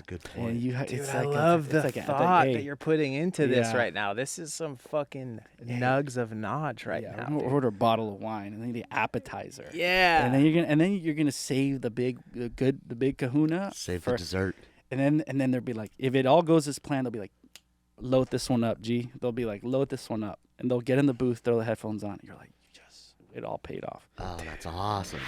a good point. Dude, it's I like love the it's like thought hey, that you're putting into this Yeah. right now. This is some fucking nugs of knowledge right yeah, now. we're gonna dude. order a bottle of wine and then the appetizer. Yeah. And then you're gonna save the big kahuna. Save for, the dessert. And then they'll be like, if it all goes as planned, they'll be like, load this one up, G. They'll be like, load this one up, and they'll get in the booth, throw the headphones on. And you're like, yes, it all paid off. Oh, that's awesome.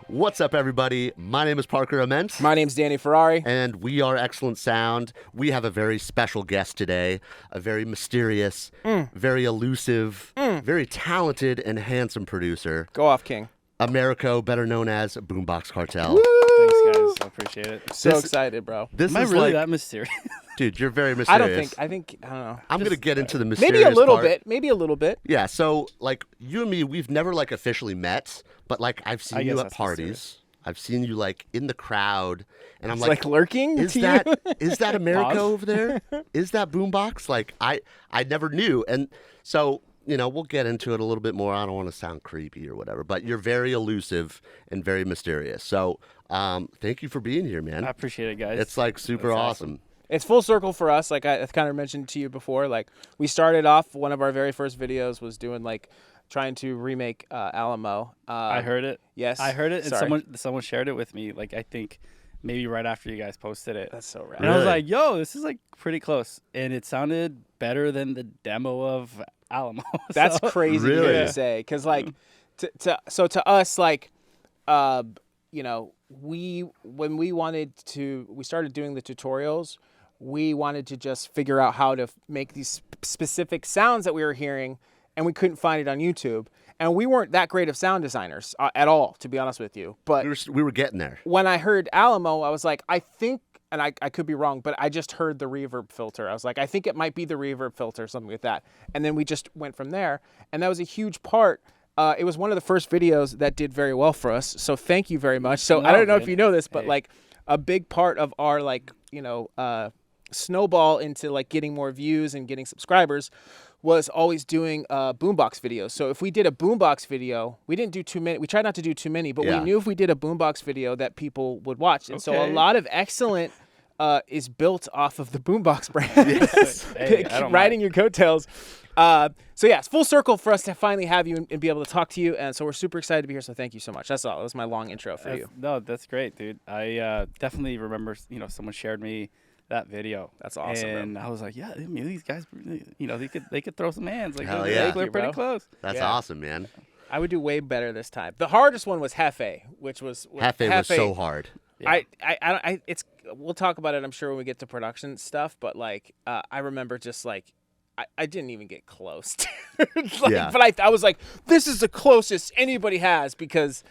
What's up, everybody? My name is Parker Ament. My name's Danny Ferrari. And we are Excellent Sound. We have a very special guest today, a very mysterious, very elusive, very talented and handsome producer, Go off, King. Americo, better known as Boombox Cartel. Thanks, guys. I appreciate it. So This- excited, bro. This Am I is really like, that mysterious? dude, you're very mysterious. I don't know. I'm going to get into the mysterious Maybe a little part. bit. Maybe a little bit. Yeah, so, like, you and me, we've never, like, officially met, but, like, I've seen I you guess at that's parties. mysterious. I've seen you, like, in the crowd, and I'm It's like lurking is to that you. is that Americo Pause. over there? Is that Boombox? Like, I never knew. And so, you know, we'll get into it a little bit more. I don't want to sound creepy or whatever, but you're very elusive and very mysterious. So, thank you for being here, man. I appreciate it, guys. It's, like, super That's awesome. It's full circle for us. Like I kind of mentioned to you before, like we started off, one of our very first videos was doing like trying to remake Alamo. I heard it. Yes. I heard it, and Sorry. someone shared it with me. Like I think maybe right after you guys posted it. That's so rad. And I was Really? like, "Yo, this is like pretty close," and it sounded better than the demo of Alamo. That's So- crazy Really? to say, because like, to us, like, you know, when we started doing the tutorials, we wanted to just figure out how to make these specific sounds that we were hearing, and we couldn't find it on YouTube. And we weren't that great of sound designers at all, to be honest with you. But We were getting there. when I heard Alamo, I was like, I think, and I could be wrong, but I just heard the reverb filter. I was like, I think it might be the reverb filter, something like that. And then we just went from there. And that was a huge part. It was one of the first videos that did very well for us. So thank you very much. So I No, don't know if man. you know this, but Hey. like a big part of our like, you know, snowball into like getting more views and getting subscribers was always doing boombox videos. So if we did a boombox video, we didn't do too many. We tried not to do too many, but Yeah. we knew if we did a boombox video that people would watch. And so a Okay. lot of Excellent is built off of the boombox brand. Hey, I don't Riding mind. your coattails. So yeah, it's full circle for us to finally have you and be able to talk to you. And so we're super excited to be here. So thank you so much. That's all. That was my long intro for you. No, that's great, dude. I definitely remember, someone shared me that video. That's awesome, bro. And I was like, yeah, I mean, these guys, they could throw some hands. Like, Hell they're, yeah. they're Thank you, pretty bro. close. That's Yeah. awesome, man. I would do way better this time. The hardest one was Jefe, which was Jefe was so hard. Yeah. We'll talk about it, I'm sure, when we get to production stuff. But like, I remember just like, I didn't even get close. Yeah. But I was like, this is the closest anybody has, because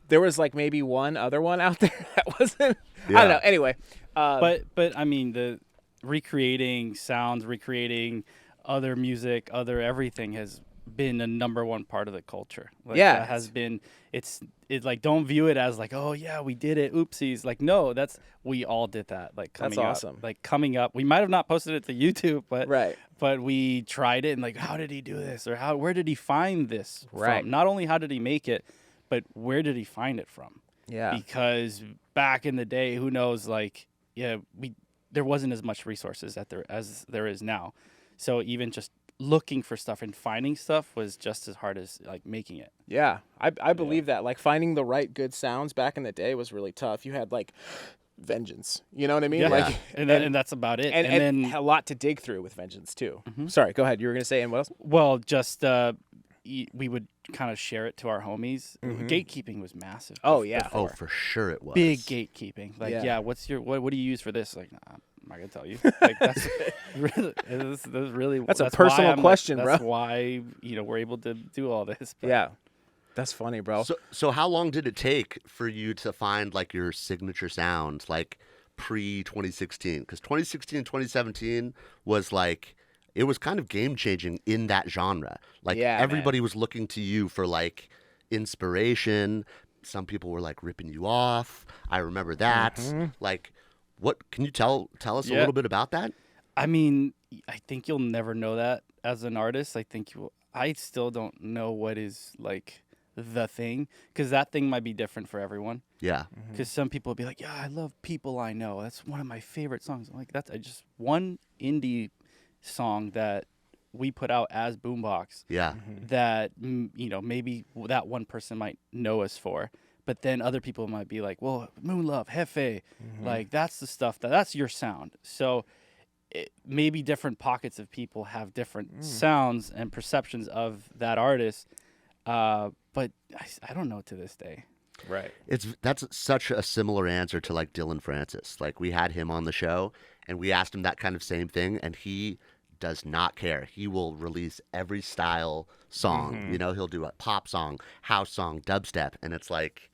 there was like maybe one other one out there that wasn't. I Yeah. don't know. Anyway, But I mean, the recreating sounds, recreating other music, other everything has been a number one part of the culture. Like, Yeah. that has been. It's like, don't view it as like, oh yeah, we did it, oopsies. Like, no, we all did that. Like, That's coming awesome. up, like coming up. We might have not posted it to YouTube, but Right. But we tried it, and like, how did he do this, or where did he find this Right. from? Not only how did he make it, but where did he find it from? yeah, Because back in the day, who knows, like, yeah, there wasn't as much resources as there is now. So even just looking for stuff and finding stuff was just as hard as like making it. yeah. I believe that. Like finding the right good sounds back in the day was really tough. You had like Vengeance. You know what I mean? Yeah. Like, And that's about it. and then a lot to dig through with Vengeance too. Sorry, go ahead. You were gonna say, and what else? well, just we would kind of share it to our homies. Gatekeeping was massive. Oh yeah. Oh, for sure it was. Big gatekeeping. Like, Yeah. yeah, what do you use for this? Like, nah, I'm not gonna tell you. Like, that's really That's a why personal I'm, like, question, bro. That's why we're able to do all this. But Yeah. That's funny, bro. So how long did it take for you to find like your signature sound, like pre-2016? Because 2016, 2017 was like, it was kind of game changing in that genre. Like Yeah, everybody was looking to you for like inspiration. Some people were like ripping you off. I remember that. Like, What can you tell us a little bit about that? I mean, I think you'll never know that as an artist. I still don't know what is like the thing, because that thing might be different for everyone. Yeah. Because some people will be like, yeah, I love People I Know. That's one of my favorite songs. I'm like, that's just one indie song that we put out as Boombox. Yeah. That, maybe that one person might know us for. But then other people might be like, well, Moon Love, Jefe, like that's the stuff that's your sound. So maybe different pockets of people have different sounds and perceptions of that artist. But I don't know to this day. Right. That's such a similar answer to like Dylan Francis. Like we had him on the show and we asked him that kind of same thing, and he does not care. He will release every style song. He'll do a pop song, house song, dubstep, and it's like,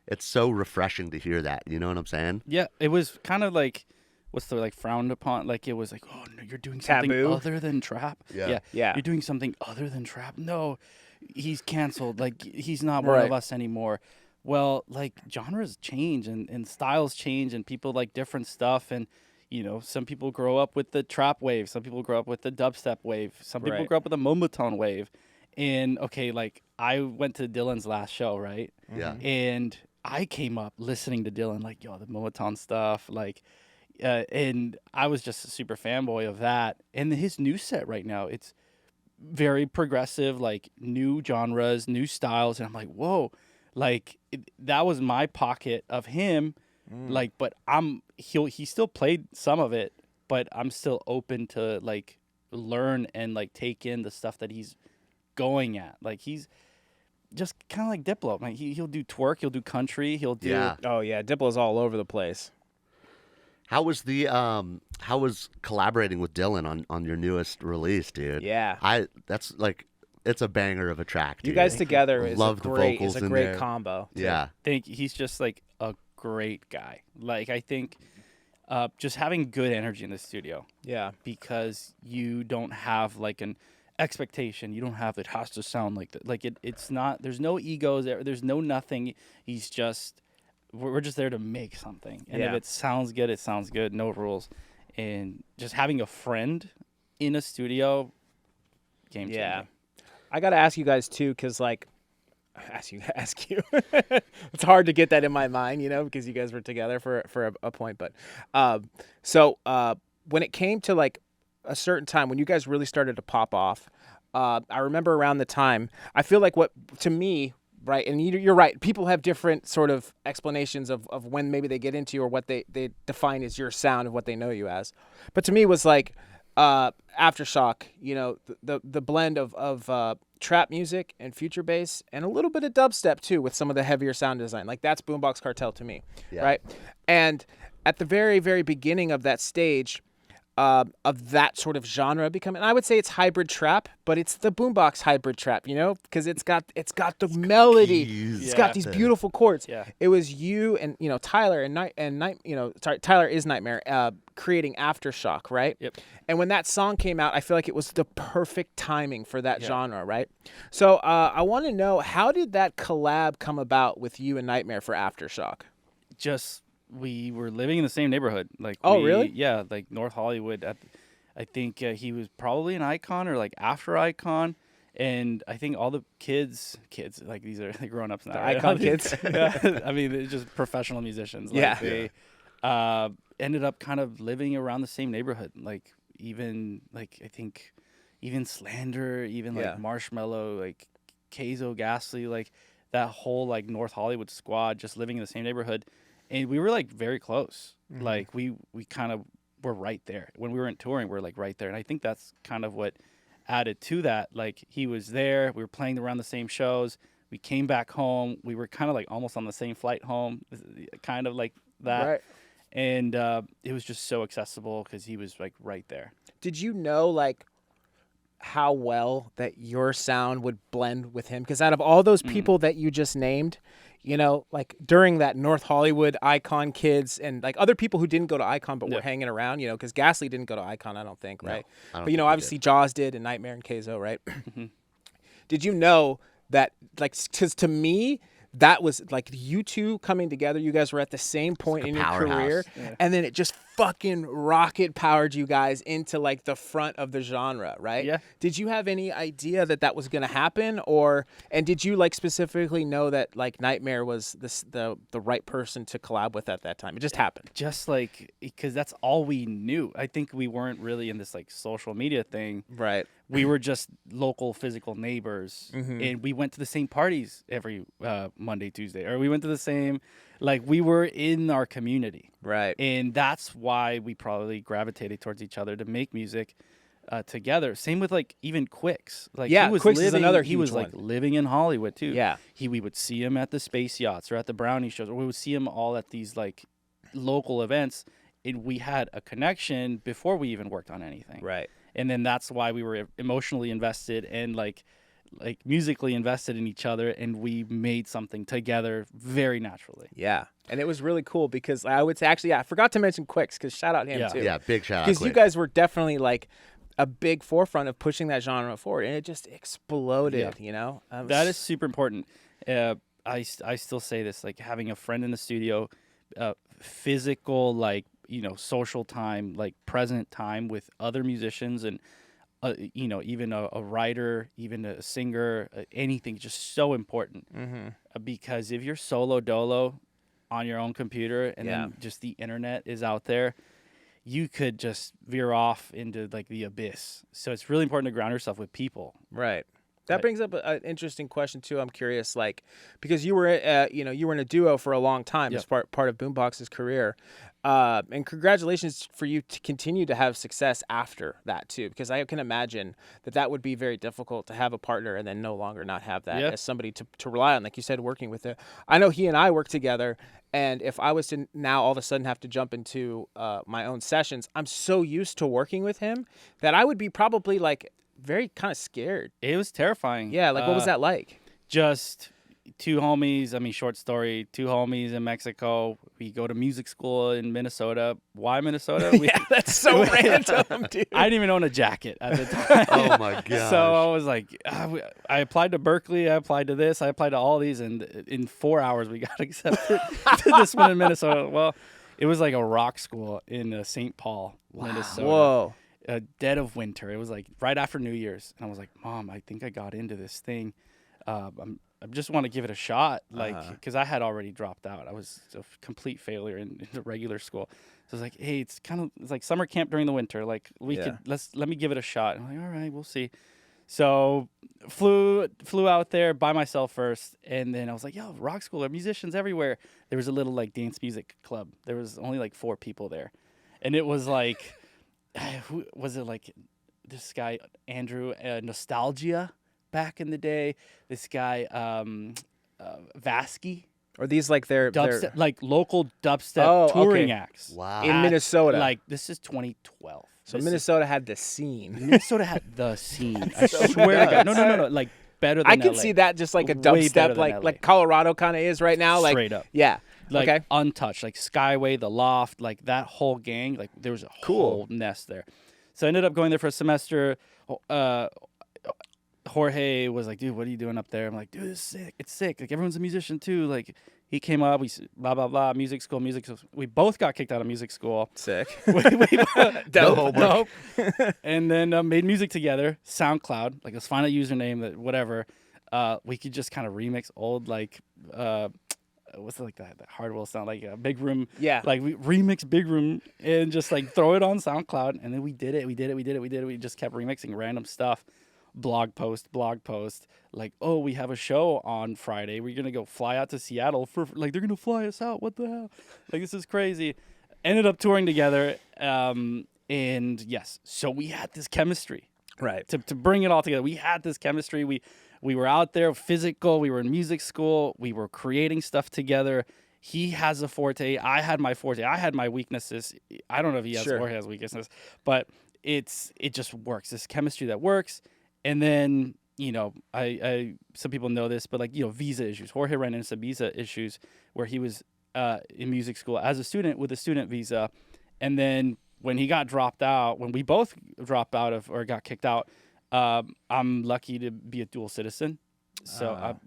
it's so refreshing to hear that. You know what I'm saying? Yeah, it was kind of like, what's the like frowned upon? Like it was like, oh no, you're doing something taboo other than trap. Yeah. You're doing something other than trap. No, he's canceled. Like he's not one of us anymore. Well, like genres change and styles change, and people like different stuff. And some people grow up with the trap wave. Some people grow up with the dubstep wave. Some people grow up with the momoton wave. And okay, like I went to Dylan's last show, right? Yeah. And I came up listening to Dylan, like, yo, the momoton stuff, like, and I was just a super fanboy of that. And his new set right now, it's very progressive, like new genres, new styles. And I'm like, whoa, like that was my pocket of him. Like, but he still played some of it, but I'm still open to like learn and like take in the stuff that he's going at. Like he's just kind of like Diplo. Like he'll do twerk, he'll do country, he'll do. Yeah. Oh yeah, Diplo's all over the place. How was collaborating with Dylan on your newest release, dude? Yeah. That's like, it's a banger of a track, dude. You guys together is Love a the great vocals in great there. combo. Yeah. He's just like a great guy. Like I think just having good energy in the studio. Yeah. Because you don't have like an expectation. You don't have it has to sound like that. Like it's not. There's no egos there. There's no nothing. He's just. We're just there to make something. And if it sounds good, it sounds good. No rules. And just having a friend in a studio, game changer. Yeah. I got to ask you guys too, because like, ask you. It's hard to get that in my mind, because you guys were together for a point. But so when it came to like a certain time when you guys really started to pop off, I remember around the time, I feel like what to me, right, and you're right, people have different sort of explanations of when maybe they get into you or what they define as your sound of what they know you as. But to me it was like Aftershock, the blend of trap music and future bass and a little bit of dubstep too with some of the heavier sound design. Like that's Boombox Cartel to me, right? And at the very, very beginning of that stage, of that sort of genre becoming, and I would say it's hybrid trap, but it's the Boombox hybrid trap, because it's got the melody, it's got these beautiful chords. Yeah. It was you and Tyler Tyler is Nightmare creating Aftershock, right? Yep. And when that song came out, I feel like it was the perfect timing for that genre, right? So I want to know, how did that collab come about with you and Nightmare for Aftershock? We were living in the same neighborhood. Like, really? Yeah, like North Hollywood. I think he was probably an Icon or like after Icon, and I think all the kids like these are grown ups now. The right? Icon kids. Yeah, I mean, they're just professional musicians. Like, they ended up kind of living around the same neighborhood. Like even like I think even Slander, even like Marshmello, like Keizo, Ghastly, like that whole like North Hollywood squad just living in the same neighborhood. And we were like very close. Mm-hmm. Like we kind of were right there. When we weren't touring, we were like right there. And I think that's kind of what added to that. Like he was there. We were playing around the same shows. We came back home. We were kind of like almost on the same flight home, kind of like that. Right. And it was just so accessible because he was like right there. Did you know like how well that your sound would blend with him? Because out of all those people that you just named, like during that North Hollywood Icon kids and like other people who didn't go to Icon but were hanging around, because Ghastly didn't go to Icon, I don't think, right? No, but obviously Jaws did and Nightmare and Keizo, right? Did you know that, like, because to me, that was like you two coming together, you guys were at the same point in your career, and then it just fucking rocket powered you guys into like the front of the genre, right? Yeah. Did you have any idea that was going to happen, and did you like specifically know that like Nightmare was the right person to collab with at that time? It just happened. Just like, because that's all we knew. I think we weren't really in this like social media thing. Right. We were just local physical neighbors, and we went to the same parties every Monday, Tuesday, or we went to the same, like we were in our community. Right. And that's why we probably gravitated towards each other to make music together. Same with like even Quicks. Like Yeah, he was Quicks is another he was huge like one. living in Hollywood too. Yeah. We would see him at the Space Yachts or at the Brownie shows, or we would see him all at these like local events. And we had a connection before we even worked on anything. Right. And then that's why we were emotionally invested and like musically invested in each other, and we made something together very naturally. Yeah. And it was really cool because I would say, actually, I forgot to mention Quicks, because shout out him too. Yeah, big shout out. Because you guys were definitely like a big forefront of pushing that genre forward, and it just exploded, you know? That is super important. I still say this, like having a friend in the studio, physical, like, you know, social time, like present time with other musicians, and you know, even a writer, even a singer, anything, just so important. Because if you're solo dolo on your own computer and then just the internet is out there, you could just veer off into like the abyss. So it's really important to ground yourself with people. Right. That brings up an interesting question too. I'm curious, like, because you were, you were in a duo for a long time as part of Boombox's career, and congratulations for you to continue to have success after that too. Because I can imagine that would be very difficult to have a partner and then no longer not have that as somebody to rely on. Like you said, working with it. I know he and I work together, and if I was to now all of a sudden have to jump into my own sessions, I'm so used to working with him that I would be probably like very kind of scared. It was terrifying. Yeah, like what was that like? Just two homies. I mean, short story. Two homies in Mexico. We go to music school in Minnesota. Why Minnesota? Yeah, that's so random, dude. I didn't even own a jacket at the time. Oh my god! So I was like, I applied to Berkeley. I applied to this. I applied to all these, and in 4 hours we got accepted to this one in Minnesota. Well, it was like a rock school in St. Paul, Minnesota. Whoa. Dead of winter. It was like right after New Year's, and I was like, "Mom, I think I got into this thing. I just want to give it a shot." Like, because I had already dropped out. I was a complete failure in the regular school. So I was like, "Hey, it's like summer camp during the winter. Like, let me give it a shot." And I'm like, "All right, we'll see." So flew out there by myself first, and then I was like, "Yo, rock school, there are musicians everywhere." There was a little like dance music club. There was only like 4 people there, and it was like. Who was it? Like this guy Andrew, Nostalgia back in the day. This guy Vasky. Are these like their dubstep, like local dubstep touring acts? Wow. In Minnesota? Like this is 2012. So Minnesota had the scene. Minnesota had the scene. I swear to God. No. Like better than I can LA. see that just like a Way better dubstep, than like Colorado kind of is right now. Like Straight up. Yeah. Like okay. untouched, like Skyway, The Loft, like that whole gang, like there was a whole nest there. So I ended up going there for a semester. Jorge was like, "Dude, what are you doing up there?" I'm like, "Dude, it's sick. It's sick. Like everyone's a musician too." Like he came up, we blah blah blah, music school. We both got kicked out of music school. Sick. Dope. And then made music together. SoundCloud, like let's find a username that whatever. We could just kind of remix old like. What's it like that Hardwell sound like a Big Room? Yeah. Like we remix Big Room and just like throw it on SoundCloud, and then we did it. We just kept remixing random stuff. Blog post. Like, oh, we have a show on Friday. We're gonna go fly out to Seattle for like they're gonna fly us out. What the hell? Like this is crazy. Ended up touring together, and yes, so we had this chemistry. Right. To bring it all together, we had this chemistry. We were out there physical. We were in music school. We were creating stuff together. He has a forte. I had my forte. I had my weaknesses. I don't know if he has or he has weaknesses, but it just works. This chemistry that works. And then, you know, I some people know this, but like, you know, visa issues. Jorge ran into some visa issues where he was in music school as a student with a student visa. And then when he got dropped out, when we both dropped out of or got kicked out, I'm lucky to be a dual citizen. So,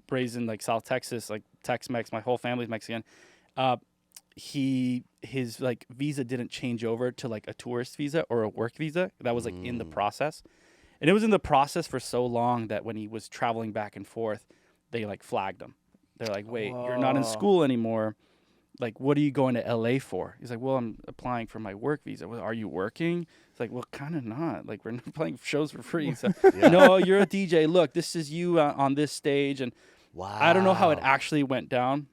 raised in like South Texas, like Tex-Mex, my whole family's Mexican. his like visa didn't change over to like a tourist visa or a work visa. That was like in the process. And it was in the process for so long that when he was traveling back and forth, they like flagged him. They're like, wait, you're not in school anymore. Like, what are you going to LA for? He's like, well, I'm applying for my work visa. Well, are you working? It's like, well, kind of not. Like, we're not playing shows for free. So, no, you're a DJ. Look, this is you on this stage. And I don't know how it actually went down,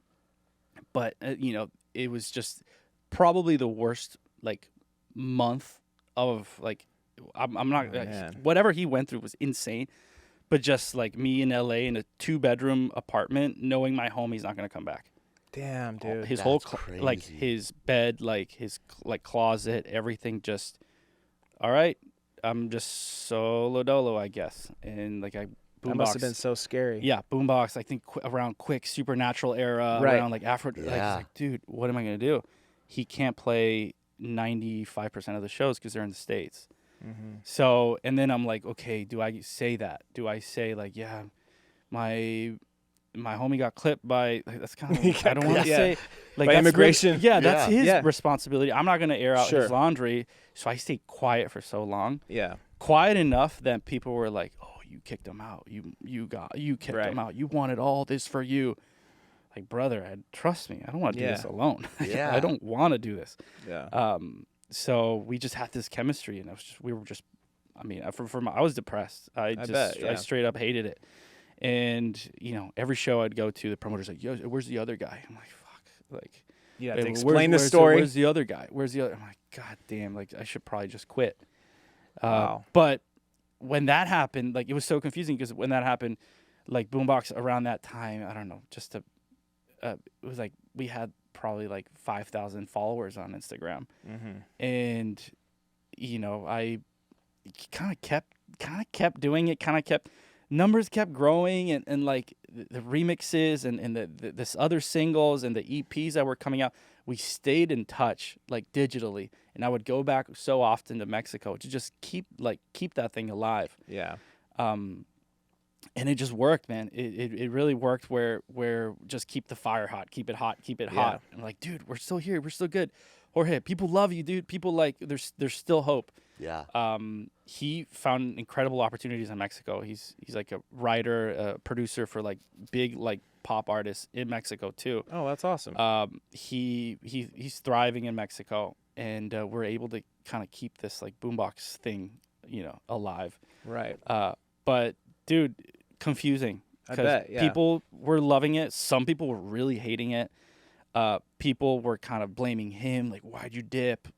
but, you know, it was just probably the worst, like, month of, like, I'm not, whatever he went through was insane. But just, like, me in LA in a 2-bedroom apartment, knowing my homie's not going to come back. Damn, dude. His whole like his bed, like his like closet, everything just all right. I'm just solo dolo, I guess. And like Boombox. That must have been so scary. Yeah, Boombox. I think around Quick Supernatural era, around like Afro. Like, it's like, dude, what am I gonna do? He can't play 95% of the shows because they're in the States. Mm-hmm. So, and then I'm like, okay, do I say that? Do I say like, yeah, my homie got clipped by, like, that's kind of, I don't want to say, like, by immigration. Really, that's his responsibility. I'm not going to air out his laundry. So I stayed quiet for so long. Yeah. Quiet enough that people were like, oh, you kicked him out. You kicked him out. You wanted all this for you. Like, brother, trust me. I don't want to do this alone. I don't want to do this. Yeah. So we just had this chemistry, and we were just, I mean, I was depressed. I straight up hated it. And, you know, every show I'd go to, the promoter's like, yo, where's the other guy? I'm like, fuck. Like, you have to explain the story. Where's the other guy? Where's the other? I'm like, God damn, like, I should probably just quit. Wow. But when that happened, like, it was so confusing because when that happened, like, Boombox around that time, I don't know, it was like we had probably like 5,000 followers on Instagram. Mm-hmm. And, you know, I kind of kept doing it, numbers kept growing, and like the remixes and this other singles and the EPs that were coming out, we stayed in touch like digitally, and I would go back so often to Mexico to just keep that thing alive. Yeah. And it just worked, man. It really worked where just keep the fire hot, keep it hot. I'm like, dude, we're still here, we're still good. Jorge, people love you, dude. People like there's still hope. Yeah. He found incredible opportunities in Mexico. He's like a writer, a producer for like big like pop artists in Mexico too. Oh, that's awesome. He's thriving in Mexico, and we're able to kind of keep this like Boombox thing, you know, alive. Right. But dude, confusing. I bet. Yeah. People were loving it. Some people were really hating it. People were kind of blaming him, like, why'd you dip?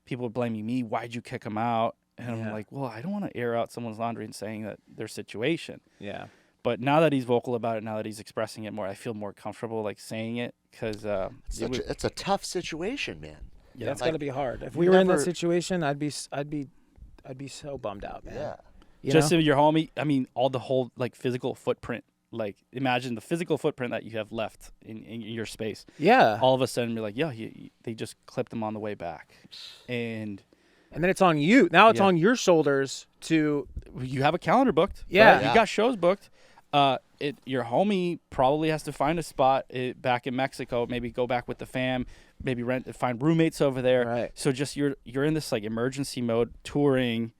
People were blaming me, why'd you kick him out? And I'm like, well, I don't want to air out someone's laundry and saying that their situation. Yeah. But now that he's vocal about it, now that he's expressing it more, I feel more comfortable like saying it because it's a tough situation, man. Yeah, that's got to be hard. If we were in that situation, I'd be so bummed out, man. Yeah. Just so your homie, I mean, all the whole like physical footprint. Like, imagine the physical footprint that you have left in your space. Yeah. All of a sudden, you're like, yeah, they just clipped him on the way back. And then it's on you. Now it's on your shoulders to... You have a calendar booked. Yeah. Right? You got shows booked. Your homie probably has to find a spot back in Mexico, maybe go back with the fam, maybe find roommates over there. Right. So just you're in this, like, emergency mode touring,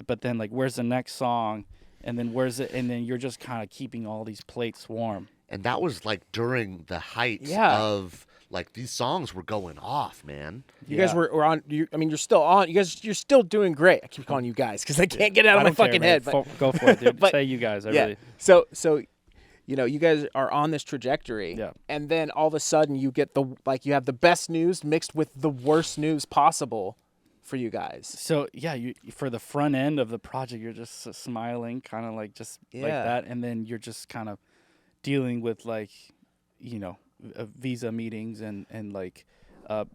but then, like, where's the next song? And then and then you're just kind of keeping all these plates warm. And that was like during the height of like these songs were going off, man. You guys were on. You're still on. You're still doing great. I keep calling you guys because I can't get it out of my fucking head. But go for it, dude. Say you guys. Really. So you know, you guys are on this trajectory. Yeah. And then all of a sudden you get you have the best news mixed with the worst news possible for you guys. So you for the front end of the project, you're just smiling, kind of like just like that, and then you're just kind of dealing with like, you know, visa meetings and like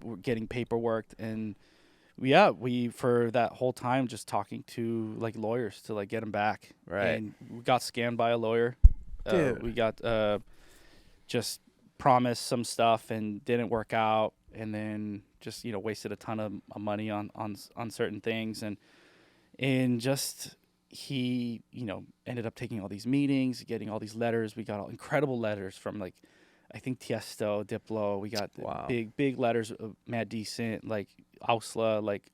we're getting paperwork, and we for that whole time just talking to like lawyers to like get them back. Right. And we got scammed by a lawyer. We got just promised some stuff and didn't work out, and then just, you know, wasted a ton of money on certain things, and just he, you know, ended up taking all these meetings, getting all these letters. We got all incredible letters from like I think Tiesto, Diplo. We got Wow. big letters of Mad Decent, like Ausla, like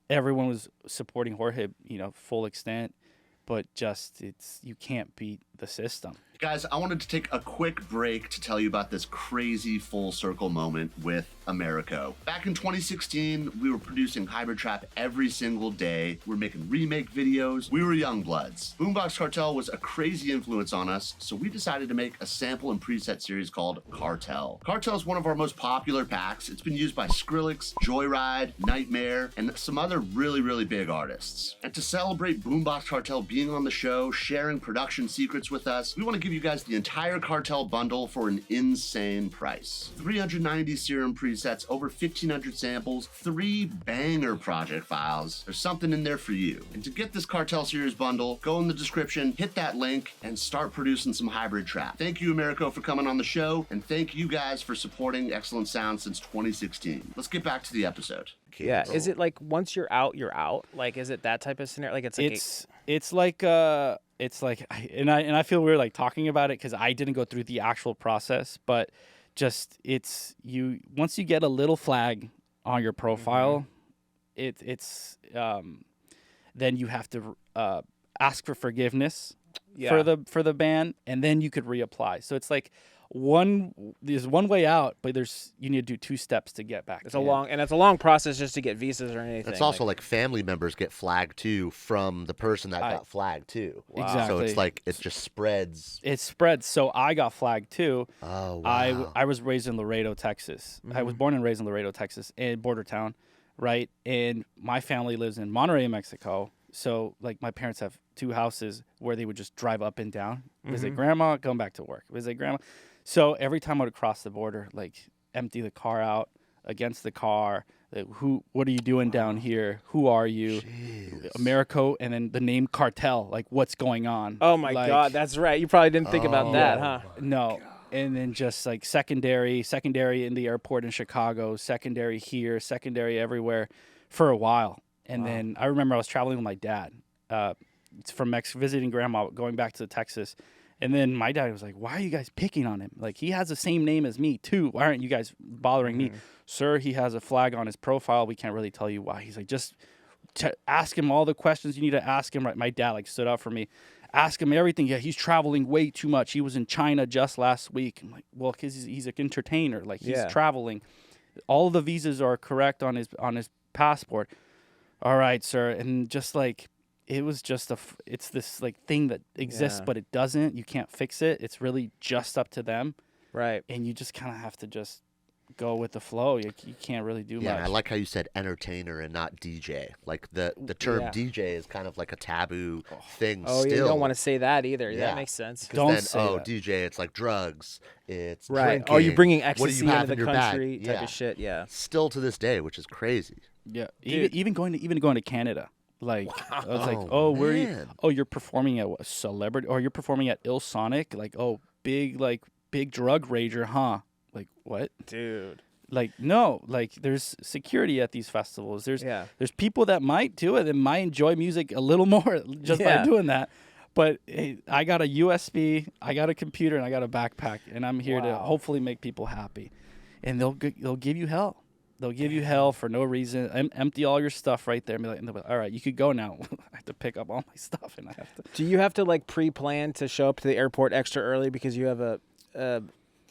everyone was supporting Jorge, full extent. But just you can't beat the system. Guys, I wanted to take a quick break to tell you about this crazy full circle moment with Americo. Back in 2016, we were producing hybrid trap every single day. We were making remake videos. We were young bloods. Boombox Cartel was a crazy influence on us, so we decided to make a sample and preset series called Cartel. Cartel is one of our most popular packs. It's been used by Skrillex, Joyride, Nightmare, and some other really big artists. And to celebrate Boombox Cartel being on the show, sharing production secrets with us, we want to give you guys the entire Cartel bundle for an insane price. 390 serum presets, over 1,500 samples, 3 banger project files. There's something in there for you. And to get this Cartel series bundle, go in the description, hit that link, and start producing some hybrid trap. Thank you, Americo, for coming on the show, and thank you guys for supporting Excellent Sound since 2016. Let's get back to the episode. Yeah. Is it like once you're out, you're out? Like, is it that type of scenario? Like, I feel weird like talking about it because I didn't go through the actual process, but just once you get a little flag on your profile, then you have to ask for forgiveness for the ban, and then you could reapply. So it's like there's one way out, but you need to do 2 steps to get back. It's a long process just to get visas or anything. It's also like family members get flagged too from the person that got flagged too. Wow. Exactly. So it's like it just spreads. It spreads. So I got flagged too. Oh wow. I was raised in Laredo, Texas. I was born and raised in Laredo, Texas, in border town, right? And my family lives in Monterrey, Mexico. So like my parents have 2 houses where they would just drive up and down, visit grandma, come back to work, visit grandma. So every time I would cross the border, like empty the car out against the car. What are you doing down here? Who are you? Jeez. Americo, and then the name Cartel. Like, what's going on? Oh my God, that's right. You probably didn't think about that, huh? No. And then just like secondary in the airport in Chicago, secondary here, secondary everywhere for a while. And then I remember I was traveling with my dad from Mexico, visiting grandma, going back to Texas. And then my dad was like, why are you guys picking on him? Like, he has the same name as me, too. Why aren't you guys bothering me? Sir, he has a flag on his profile. We can't really tell you why. He's like, just ask him all the questions you need to ask him. Right? My dad, like, stood up for me. Ask him everything. Yeah, he's traveling way too much. He was in China just last week. I'm like, well, because he's an entertainer. Like, he's traveling. All of the visas are correct on his passport. All right, sir. And just like... it was just it's this like thing that exists, but it doesn't. You can't fix it. It's really just up to them. Right. And you just kind of have to just go with the flow. You can't really do much. Yeah, I like how you said entertainer and not DJ. Like the term DJ is kind of like a taboo thing still. You don't want to say that either. Yeah. That makes sense. Don't say that. DJ, it's like drugs. It's right. drinking. Oh, you're bringing ecstasy into the country type of shit. Yeah. Still to this day, which is crazy. Yeah. Even going to Canada. Like, I was like, where are you? Oh, you're performing at a celebrity, or you're performing at Il Sonic? Like, big drug rager, huh? Like, what? Dude. Like, no, like, there's security at these festivals. There's people that might do it and might enjoy music a little more just by doing that. But hey, I got a USB, I got a computer, and I got a backpack, and I'm here to hopefully make people happy. And they'll give you hell. They'll give you hell for no reason. Empty all your stuff right there. And be like, all right, you could go now. I have to pick up all my stuff, and I have to. Do you have to like pre-plan to show up to the airport extra early because you have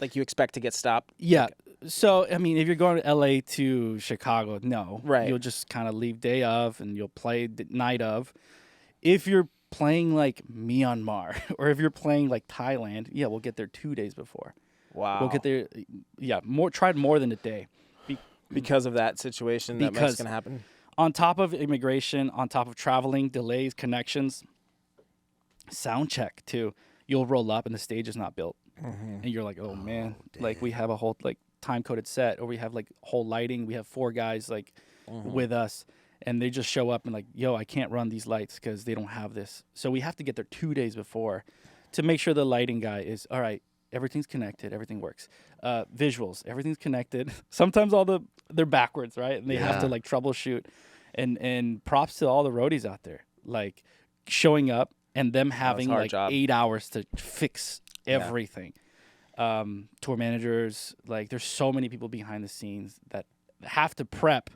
like you expect to get stopped? Yeah. So I mean, if you're going to LA to Chicago, no. Right. You'll just kind of leave day of, and you'll play the night of. If you're playing like Myanmar, or if you're playing like Thailand, we'll get there 2 days before. Wow. We'll get there. Yeah, tried more than a day. Because of that situation that's going to happen? On top of immigration, on top of traveling, delays, connections, sound check, too. You'll roll up and the stage is not built. And you're like, oh man. Damn. Like, we have a whole, like, time-coded set, or we have, like, whole lighting. We have 4 guys, like, with us. And they just show up and, like, yo, I can't run these lights because they don't have this. So we have to get there 2 days before to make sure the lighting guy is, all right, everything's connected. Everything works. Visuals, everything's connected. Sometimes they're backwards, right? And they have to like troubleshoot. And props to all the roadies out there, like showing up and them having like 8 hours to fix everything. tour managers. Like, there's so many people behind the scenes that have to prep.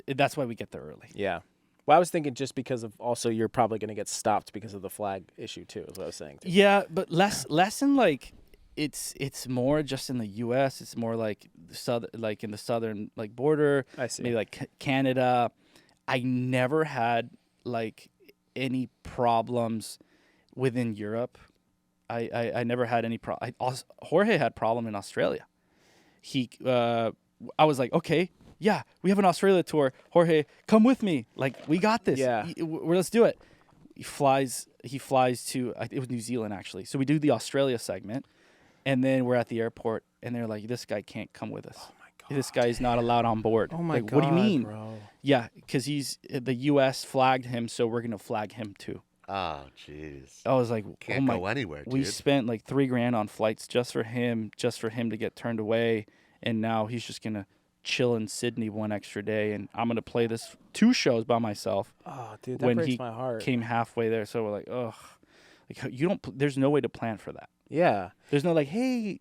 That's why we get there early. Yeah. Well, I was thinking just because of also you're probably going to get stopped because of the flag issue too, is what I was saying. Yeah, but less in like it's more just in the U.S. It's more like in the southern like border. I see. Maybe like Canada. I never had like any problems within Europe. I never had any problem. Jorge had problem in Australia. I was like, okay, yeah, we have an Australia tour. Jorge, come with me. Like, we got this. Yeah. Let's do it. He flies to, it was New Zealand actually. So we do the Australia segment, and then we're at the airport, and they're like, this guy can't come with us. Oh my God. This guy is not allowed on board. Oh my like, God. What do you mean? Bro. Yeah, because the U.S. flagged him, so we're going to flag him too. Oh, jeez. I was like, Can't go anywhere, dude. We spent like $3,000 on flights just for him to get turned away, and now he's just gonna chill in Sydney one extra day, and I'm gonna play this 2 shows by myself. Oh, dude, that when breaks he my heart. came halfway there, so we're like, ugh, like you don't. There's no way to plan for that. Yeah. There's no like, hey,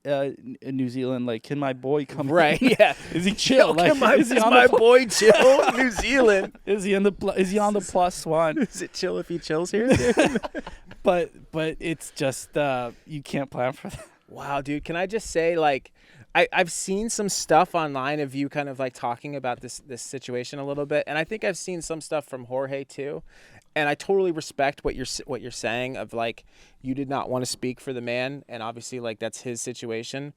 New Zealand, like, can my boy come? Right. in? Yeah. Is he chill? Like, is my boy chill? New Zealand. Is he on the +1? Is it chill if he chills here? Dude? But it's just you can't plan for that. Wow, dude. Can I just say, like, I've seen some stuff online of you kind of like talking about this situation a little bit, and I think I've seen some stuff from Jorge too. And I totally respect what you're saying of like you did not want to speak for the man, and obviously like that's his situation.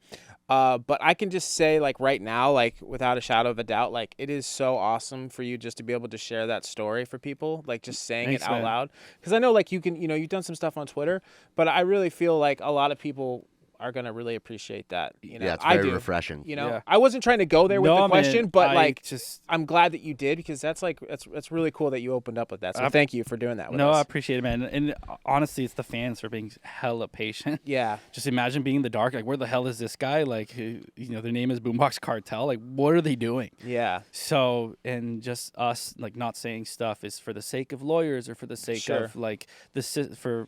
But I can just say like right now, like without a shadow of a doubt, like it is so awesome for you just to be able to share that story for people, like just saying Thanks, it out man. loud. Because I know like you've done some stuff on Twitter, but I really feel like a lot of people are gonna really appreciate that. You know, Yeah, it's I very do. refreshing. You know, Yeah. I wasn't trying to go there with No, the question, man, but I like just I'm glad that you did, because that's really cool that you opened up with that. So thank you for doing that with I us. appreciate it, man. And honestly, it's the fans for being hella patient. Yeah. Just imagine being in the dark. Like, where the hell is this guy? Like, who, their name is Boombox Cartel. Like, what are they doing? Yeah. So, and just us, like, not saying stuff is for the sake of lawyers or for the sake Sure. of, like, for,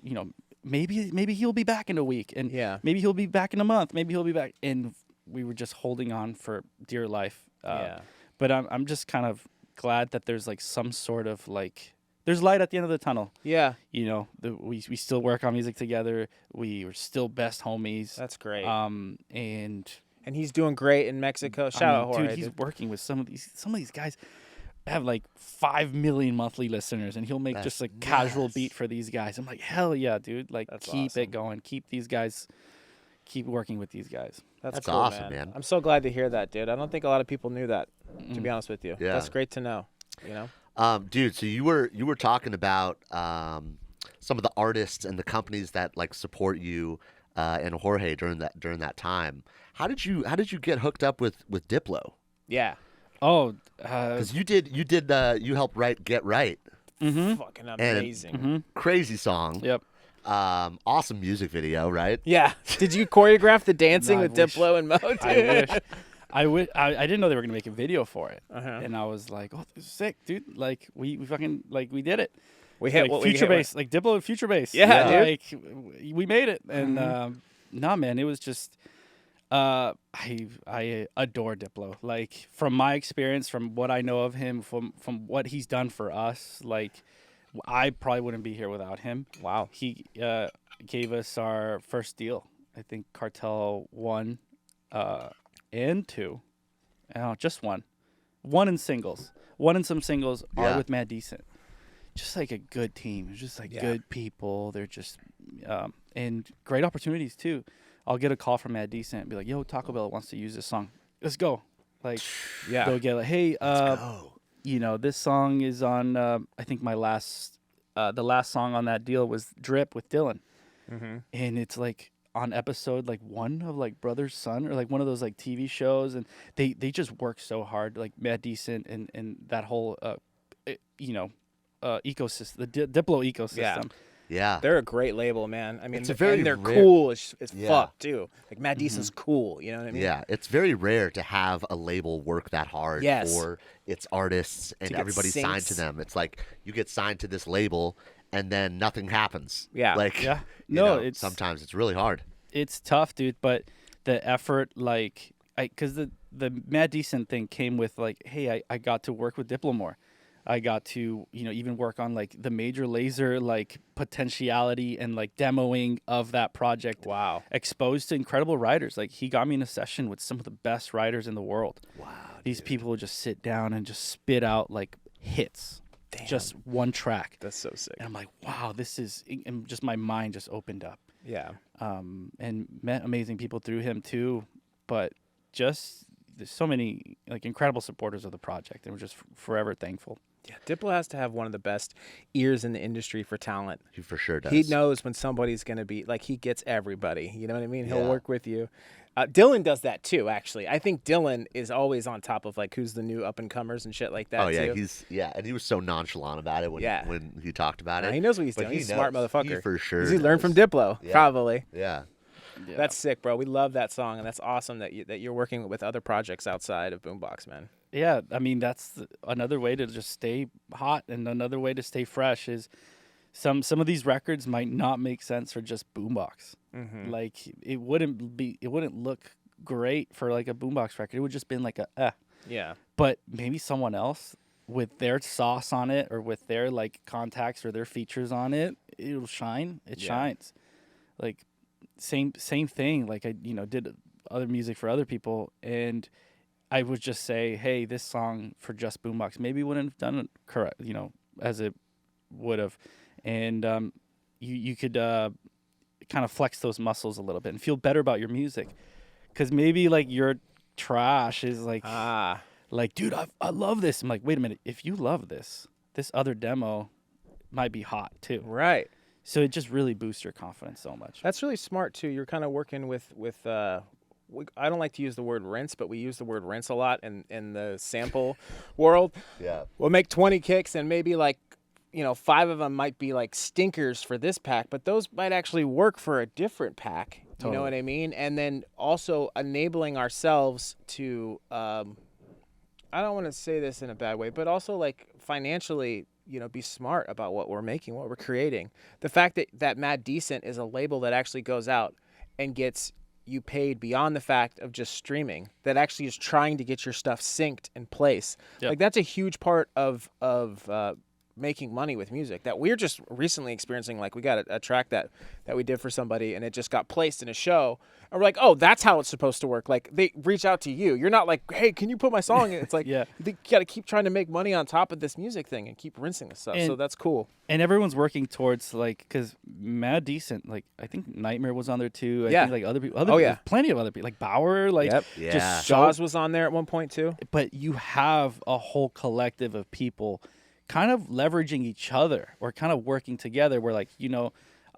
maybe he'll be back in a week. And Yeah. maybe he'll be back in a month. Maybe he'll be back. And we were just holding on for dear life. Yeah. But I'm just kind of glad that there's, like, some sort of, like, there's light at the end of the tunnel. Yeah. We still work on music together. We are still best homies. That's great. And he's doing great in Mexico. Shout out Jorge. dude, he's working with some of these guys have like 5 million monthly listeners, and he'll make That's just a casual nuts. beat for these guys. I'm like, hell yeah, dude! Like, That's keep awesome. it going. Keep working with these guys. That's That's cool, awesome, man. I'm so glad to hear that, dude. I don't think a lot of people knew that, to be honest with you. Yeah. That's great to know. You know? Dude, so you were talking about some of the artists and the companies that like support you and Jorge during that time. How did you get hooked up with Diplo? Yeah. Oh, Because you helped write Get Right. Fucking amazing. Crazy song. yep. Awesome music video, right? Yeah. Did you choreograph the dancing No, I with wish. Diplo and Mo, dude? I wish. I didn't know they were gonna make a video for it, Uh-huh. and I was like, "Oh, this is sick, dude! Like, we fucking like we did it. We hit like what we future hit. bass, like Diplo and future bass. Yeah, dude. like we made it, and nah, man, it was just I adore Diplo. Like, from my experience, from what I know of him, from what he's done for us, like I probably wouldn't be here without him. Wow. He gave us our first deal. I think Cartel 1 and 2. Oh, just 1. 1 in singles. 1 in some singles are Yeah. with Mad Decent. Just like a good team. Just like good people. They're just and great opportunities too. I'll get a call from Mad Decent and be like, "Yo, Taco Bell wants to use this song. Let's go." Like, Yeah. they'll get like, "Hey, Go. this song is on. I think the last song on that deal was Drip with Dylan, and it's like on episode like 1 of like Brother Son or like one of those like TV shows, and they just work so hard, like Mad Decent and that whole ecosystem, the Diplo ecosystem. Yeah. They're a great label, man. I mean, It's a very and they're rare- cool as Yeah. fuck, too. Like, Mad Decent's cool, you know what I mean? Yeah, it's very rare to have a label work that hard Yes. for its artists and get everybody signed syncs. to them. It's like you get signed to this label and then nothing happens. Yeah. Like, Yeah. you No, know, it's sometimes it's really hard. it's tough, dude. But the effort, like, because the Mad Decent thing came with like, hey, I got to work with Diplo more. I got to, even work on like the Major Lazer like potentiality and like demoing of that project. Wow. Exposed to incredible writers. Like he got me in a session with some of the best writers in the world. Wow. These people would just sit down and just spit out like hits. Damn. Just one track. That's so sick. And I'm like, wow, this is, and just my mind just opened up. Yeah. And met amazing people through him too. But just, there's so many like incredible supporters of the project, and we're just forever thankful. Yeah, Diplo has to have one of the best ears in the industry for talent. He for sure does. He knows when somebody's going to be, like, he gets everybody. You know what I mean? He'll Yeah. work with you. Dylan does that too, actually. I think Dylan is always on top of, like, who's the new up-and-comers and shit like that, Oh yeah, too. and he was so nonchalant about it when he talked about it. He knows what he's But doing. He's a smart knows. motherfucker. He for sure. He learned from does. Diplo, Yeah. probably. Yeah. Yeah. That's sick, bro. We love that song, and that's awesome that you're working with other projects outside of Boombox, man. Yeah, I mean, that's another way to just stay hot, and another way to stay fresh is some of these records might not make sense for just Boombox. Mm-hmm. Like it wouldn't look great for like a Boombox record. It would just been like Yeah. but maybe someone else with their sauce on it or with their like contacts or their features on it, it'll shine. It Yeah. shines. Like same thing. Like I did other music for other people, and I would just say, hey, this song for just Boombox maybe wouldn't have done it correct, as it would have, and you could kind of flex those muscles a little bit and feel better about your music, because maybe like your trash is like like, dude, I love this. I'm like, wait a minute, if you love this other demo might be hot too. Right. So it just really boosts your confidence so much. That's really smart too. You're kind of working with I don't like to use the word rinse, but we use the word rinse a lot in the sample world. Yeah. We'll make 20 kicks, and maybe like 5 of them might be like stinkers for this pack, but those might actually work for a different pack. You know what I mean? And then also enabling ourselves to I don't want to say this in a bad way, but also like financially, be smart about what we're making, what we're creating. The fact that Mad Decent is a label that actually goes out and gets you paid beyond the fact of just streaming, that actually is trying to get your stuff synced in place. Yep. Like that's a huge part of making money with music that we're just recently experiencing. Like we got a track that we did for somebody, and it just got placed in a show, and we're like, oh, that's how it's supposed to work. Like they reach out to you. You're not like, hey, can you put my song in? It's like, Yeah. you got to keep trying to make money on top of this music thing and keep rinsing the stuff. And- So that's cool. And everyone's working towards like, because Mad Decent, like I think Nightmare was on there too. I Yeah. think like other people, Oh, yeah. plenty of other people, like Bauer, like Yep. Yeah. just Jaws was on there at one point too. But you have a whole collective of people kind of leveraging each other or kind of working together where like,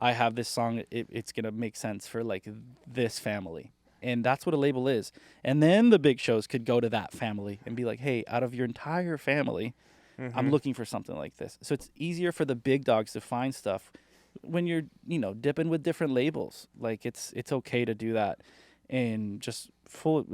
I have this song, it's going to make sense for like this family. And that's what a label is. And then the big shows could go to that family and be like, hey, out of your entire family, I'm looking for something like this. So it's easier for the big dogs to find stuff when you're, dipping with different labels. Like it's okay to do that. And just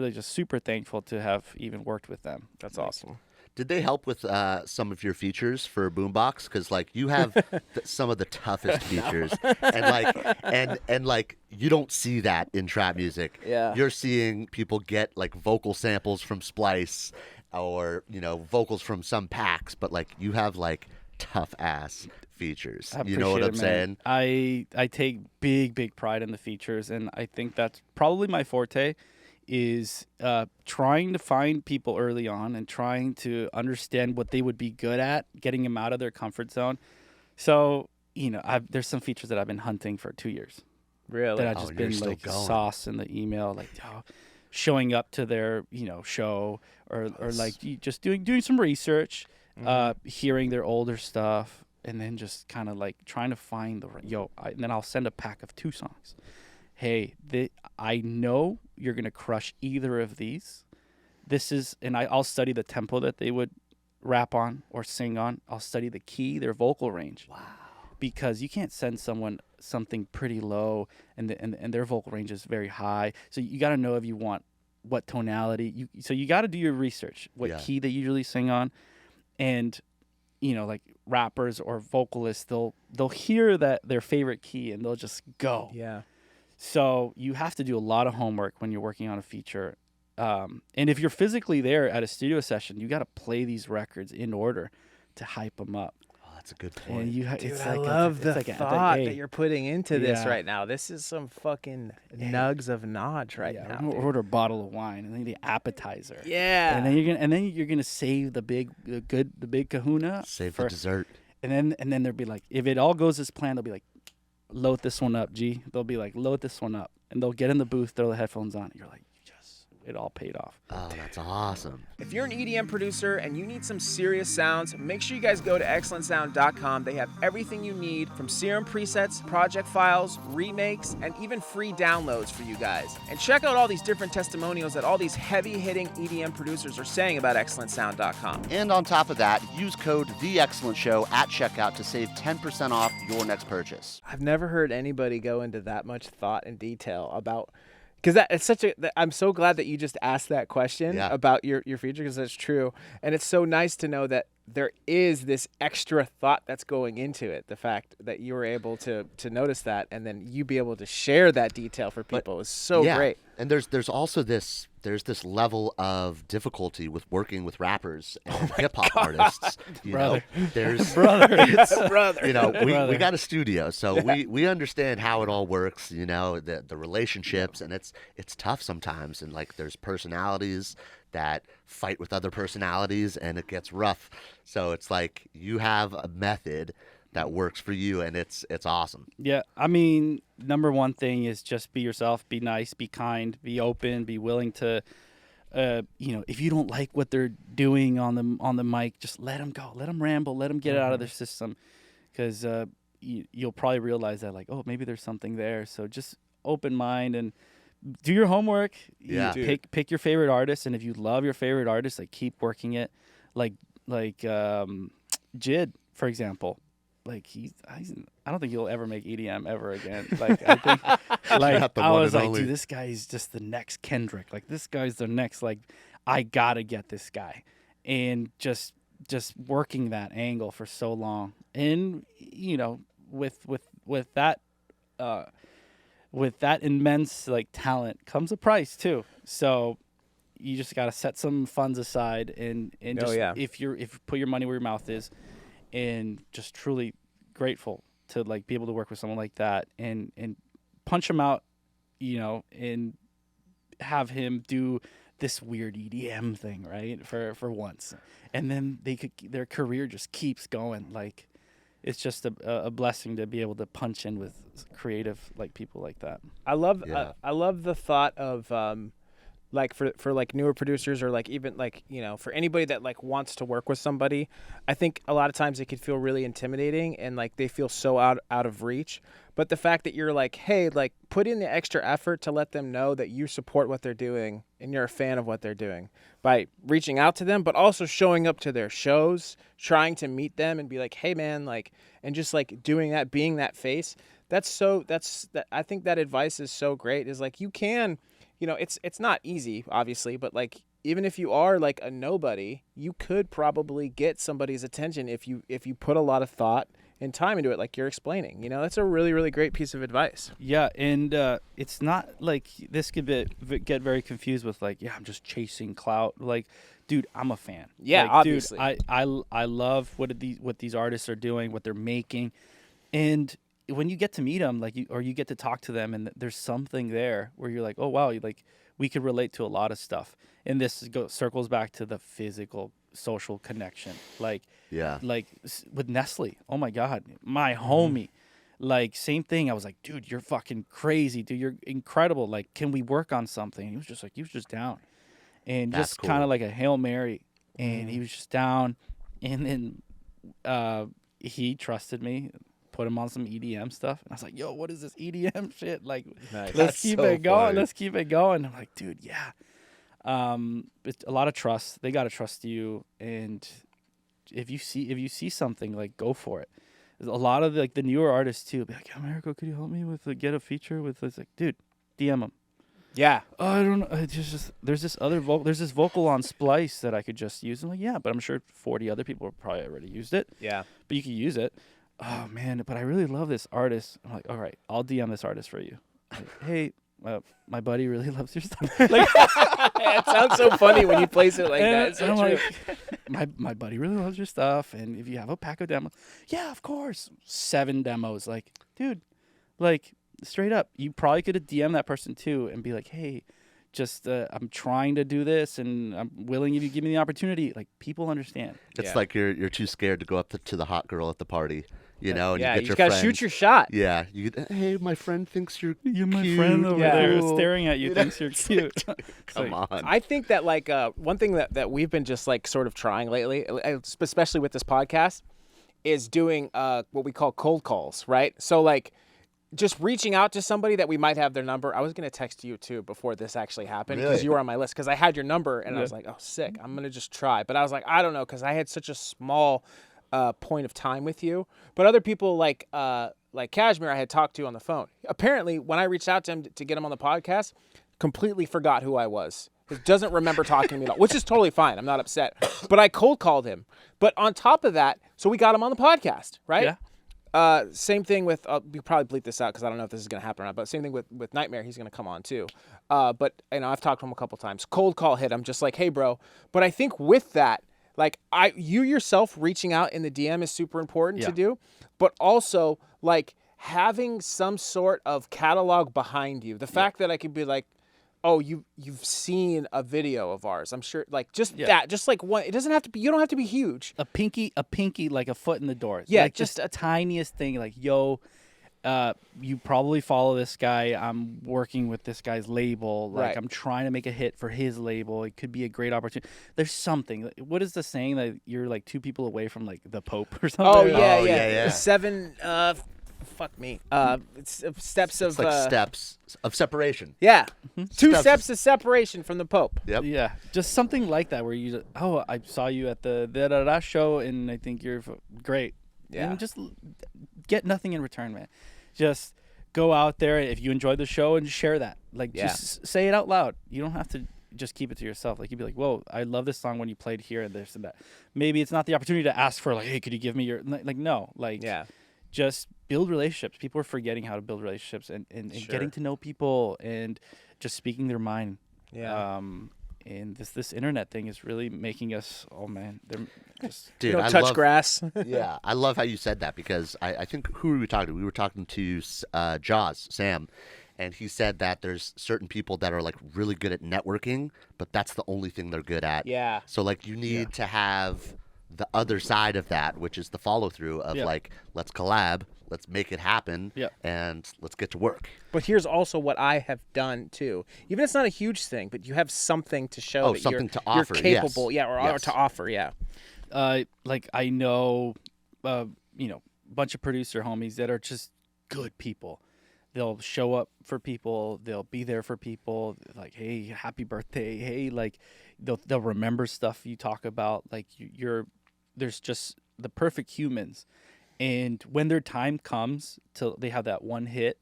just super thankful to have even worked with them. That's awesome. Did they help with some of your features for Boombox? Because like you have some of the toughest features, and like you don't see that in trap music. Yeah. You're seeing people get like vocal samples from Splice, or vocals from some packs, but like you have like tough ass features. I You know what I'm appreciate it, man. saying? I take big pride in the features, and I think that's probably my forte. Is trying to find people early on and trying to understand what they would be good at, getting them out of their comfort zone. So, there's some features that I've been hunting for 2 years. Really? That I've Oh, just you're been still like going. sauce in the email, like showing up to their, show or like just doing some research, hearing their older stuff, and then just kind of like trying to find and then I'll send a pack of 2 songs. Hey, I know you're going to crush either of these. I'll study the tempo that they would rap on or sing on. I'll study the key, their vocal range. Wow. Because you can't send someone something pretty low and their vocal range is very high. So you got to know if you want what tonality. So you got to do your research, what key they usually sing on. And, like rappers or vocalists, they'll hear that their favorite key and they'll just go. Yeah. So you have to do a lot of homework when you're working on a feature. And if you're physically there at a studio session, you got to play these records in order to hype them up. Oh, that's a good point. And Dude, I love the thought that you're putting into this right now. This is some fucking nugs of knowledge right now. Order a bottle of wine and then the appetizer. Yeah. And then you're gonna save the big kahuna. Save the dessert. And then they'll be like, if it all goes as planned, they'll be like, load this one up, G. They'll be like, load this one up, and they'll get in the booth, throw the headphones on. And you're like, it all paid off. Oh, that's awesome. If you're an EDM producer and you need some serious sounds, make sure you guys go to XLNTSOUND.com. They have everything you need, from Serum presets, project files, remakes, and even free downloads for you guys. And check out all these different testimonials that all these heavy-hitting EDM producers are saying about XLNTSOUND.com. And on top of that, use code TheExcellentShow at checkout to save 10% off your next purchase. I've never heard anybody go into that much thought and detail about... Because it's such a, I'm so glad that you just asked that question about your feature, because that's true. And it's so nice to know that there is this extra thought that's going into it. The fact that you were able to notice that, and then you be able to share that detail for people is so great. And there's also this level of difficulty with working with rappers and hip hop artists. You know, there's brother. You know, we got a studio, so we understand how it all works. You know, the relationships, and it's tough sometimes, and like there's personalities that fight with other personalities, and it gets rough. So it's like you have a method that works for you, and it's awesome. Yeah, I mean, number one thing is just be yourself, be nice, be kind, be open, be willing to, if you don't like what they're doing on the mic, just let them go, let them ramble, let them get it out of their system, because you'll probably realize that, like, oh, maybe there's something there. So just open mind and do your homework. Yeah, pick your favorite artist, and if you love your favorite artist, like, keep working it. Like Jid, for example. Like I don't think he'll ever make EDM ever again. Like I think, I was like, dude, this guy is just the next Kendrick. Like this guy's the next. Like I gotta get this guy, and just working that angle for so long, and with that immense like talent comes a price too. So you just gotta set some funds aside and if you put your money where your mouth is. And just truly grateful to like be able to work with someone like that and punch him out, and have him do this weird EDM thing, right? For once, and then their career just keeps going. Like it's just a blessing to be able to punch in with creative like people like that. I love the thought of like for like newer producers, or like even like, for anybody that like wants to work with somebody, I think a lot of times it could feel really intimidating and like they feel so out of reach. But the fact that you're like, hey, like put in the extra effort to let them know that you support what they're doing and you're a fan of what they're doing by reaching out to them, but also showing up to their shows, trying to meet them and be like, hey man, like, and just like doing that, being that face. I think that advice is so great, is like, you can, it's not easy, obviously, but like even if you are like a nobody, you could probably get somebody's attention if you put a lot of thought and time into it, like you're explaining. That's a really, really great piece of advice. Yeah, and it's not like this could get very confused with like, I'm just chasing clout. Like, dude, I'm a fan. Yeah, like, obviously. Dude, I love what these artists are doing, what they're making, and when you get to meet them, like you get to talk to them, and there's something there where you're like, oh wow, like we could relate to a lot of stuff, and this circles back to the physical, social connection. Like with Nestle, oh my God, my homie, like same thing. I was like, dude, you're fucking crazy, dude, you're incredible. Like, can we work on something? And he was just down, and that's just kind of like a Hail Mary, and he was just down, and then he trusted me. Put him on some EDM stuff, and I was like, "Yo, what is this EDM shit? Like, let's keep it going. Funny. Let's keep it going." I'm like, "Dude, yeah." It's a lot of trust. They gotta trust you, and if you see something, like, go for it. There's a lot of like the newer artists too. Be like, "Americo, could you help me with get a feature with this?" Like, dude, DM him. Yeah. Oh, I don't know. It's just there's this vocal on Splice that I could just use. I'm like, yeah, but I'm sure 40 other people have probably already used it. Yeah. But you can use it. Oh man, but I really love this artist. I'm like, all right, I'll DM this artist for you. Hey, my buddy really loves your stuff. Like, It sounds so funny when you place it like that. It's so I'm true. like, my buddy really loves your stuff, and if you have a pack of demos, yeah, of course. 7 demos, like, dude, like, straight up, you probably could have DM'd that person too and be like, hey, just I'm trying to do this, and I'm willing if you give me the opportunity. Like, people understand. It's like you're too scared to go up to the hot girl at the party, you know, and Yeah, you you get just your gotta friend. shoot your shot. Yeah, hey, my friend thinks you're My cute. friend over Yeah. there Cool. staring at you thinks you're cute. Come on. I think that like one thing that we've been just like sort of trying lately, especially with this podcast, is doing what we call cold calls, right? So like just reaching out to somebody that we might have their number. I was going to text you too before this actually happened because Really? you were on my list because I had your number and I was like, oh, sick. I'm going to just try. But I was like, I don't know because I had such a small point of time with you. But other people like Kashmir I had talked to on the phone. Apparently, when I reached out to him to get him on the podcast, completely forgot who I was. He doesn't remember talking to me at all, which is totally fine. I'm not upset. But I cold called him. But on top of that, so we got him on the podcast, right? Yeah. Same thing with, we probably bleep this out because I don't know if this is going to happen or not, but same thing with Nightmare. He's going to come on too. But, you know, I've talked to him a couple times. Cold call hit. I'm just like, hey, bro. But I think with that, like, you yourself reaching out in the DM is super important to do. But also, like, having some sort of catalog behind you. The fact that I could be like, oh, you've seen a video of ours. I'm sure, like, just that, just like one. It doesn't have to be. You don't have to be huge. A pinky, like a foot in the door. Yeah, like just a tiniest thing. Like, yo, you probably follow this guy. I'm working with this guy's label. Like, Right. I'm trying to make a hit for his label. It could be a great opportunity. There's something. What is the saying that you're like 2 people away from like the Pope or something? Oh yeah, Oh, yeah. yeah. 7. Fuck me. It's steps of. It's like steps of separation. Yeah, 2 Steps. steps of separation from the Pope. Yep. Yeah, just something like that where you, I saw you at the da-da-da show and I think you're great. Yeah. And just get nothing in return, man. Just go out there if you enjoyed the show and share that. Like, just say it out loud. You don't have to just keep it to yourself. Like, you'd be like, whoa, I love this song when you played here and this and that. Maybe it's not the opportunity to ask for like, hey, could you give me your, like, no. Like, just build relationships. People are forgetting how to build relationships and getting to know people and just speaking their mind. Yeah. And this internet thing is really making us, oh man, they're just Dude, Don't I touch love, grass. Yeah, I love how you said that because I think, who were we talking to? We were talking to Jaws, Sam, and he said that there's certain people that are like really good at networking, but that's the only thing they're good at. Yeah. So like you need to have the other side of that, which is the follow through of like, let's collab, let's make it happen, and let's get to work. But here's also what I have done too. Even if it's not a huge thing, but you have something to show that something you're, to offer, you're capable. yes. Yeah, or Yes. to offer. Yeah. like I know, you know, a bunch of producer homies that are just good people. They'll show up for people. They'll be there for people. Like, hey, happy birthday. Hey, like, they'll remember stuff you talk about. Like, there's just the perfect humans. And when their time comes till they have that one hit,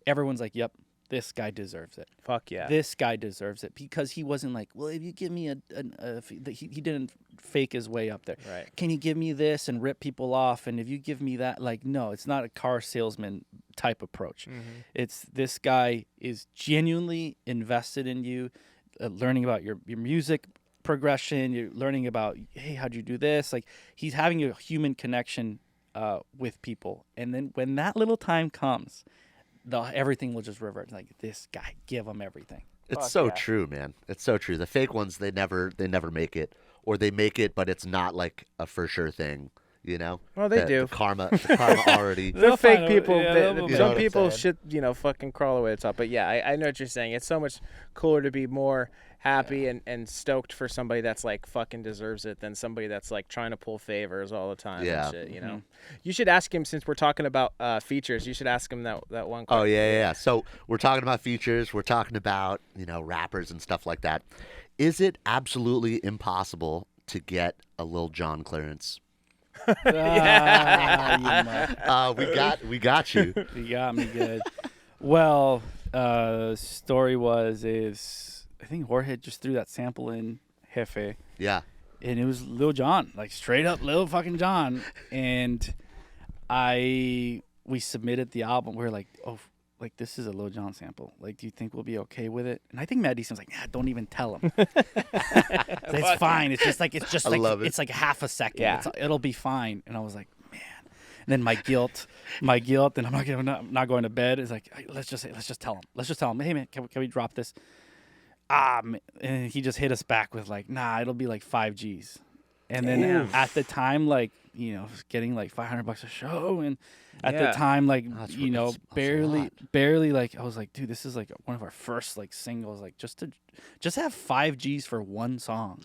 everyone's like, yep, this guy deserves it. Fuck yeah. This guy deserves it, because he wasn't like, well, if you give me he didn't fake his way up there. Right. Can you give me this and rip people off? And if you give me that, like, no, it's not a car salesman type approach. Mm-hmm. It's this guy is genuinely invested in you, learning about your music progression. You're learning about, hey, how'd you do this? Like, he's having a human connection with people. And then when that little time comes, everything will just revert. Like, this guy, give him everything. It's so true, man. It's so true. The fake ones, they never make it, or they make it, but it's not like a for sure thing. You know? Well, they do. The karma already. The They'll fake find a- people, yeah, they- they'll- You know some what I'm people saying? should, fucking crawl away the top. But yeah, I know what you're saying. It's so much cooler to be more happy and stoked for somebody that's like fucking deserves it than somebody that's like trying to pull favors all the time. Yeah. And shit, you know. You should ask him, since we're talking about features. You should ask him that one. Oh question. yeah. So we're talking about features. We're talking about, rappers and stuff like that. Is it absolutely impossible to get a Lil Jon Clearance? We got you. You got me good. Well, story is I think Jorge just threw that sample in Jefe, Yeah. and it was Lil Jon, like straight up Lil fucking Jon. And we submitted the album. We were like, oh, like, this is a Lil Jon sample. Like, do you think we'll be okay with it? And I think Matt Easton's like, nah, don't even tell him. It's fine. It's just like it's like half a second. Yeah. It'll be fine. And I was like, man. And then my guilt, and I'm not going to bed is like, let's just tell him. Let's just tell him, hey man, can we drop this? And he just hit us back with like, nah, it'll be like 5 G's. And then at the time, like, you know, getting like $500 a show, and at the time, like, you know, barely, like, I was like, dude, this is like one of our first like singles, like just have 5 G's for one song,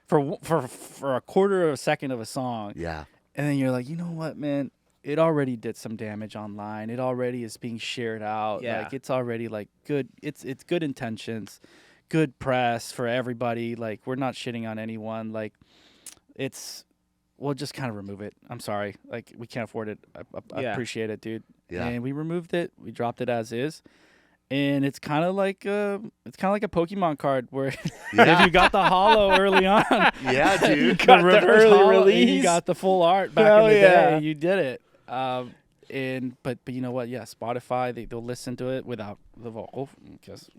for a quarter of a second of a song, and then you're like, you know what, man, it already did some damage online. It already is being shared out. Like, it's already like good. It's good intentions, good press for everybody. Like, we're not shitting on anyone. Like, we'll just kind of remove it. I'm sorry. Like, we can't afford it. I appreciate it, dude. Yeah. And we removed it. We dropped it as is. And it's kind of like a Pokemon card where if you got the holo early on, dude, you got the early release, you got the full art back in the day. You did it. But you know what? Yeah, Spotify, they'll listen to it without the vocal, because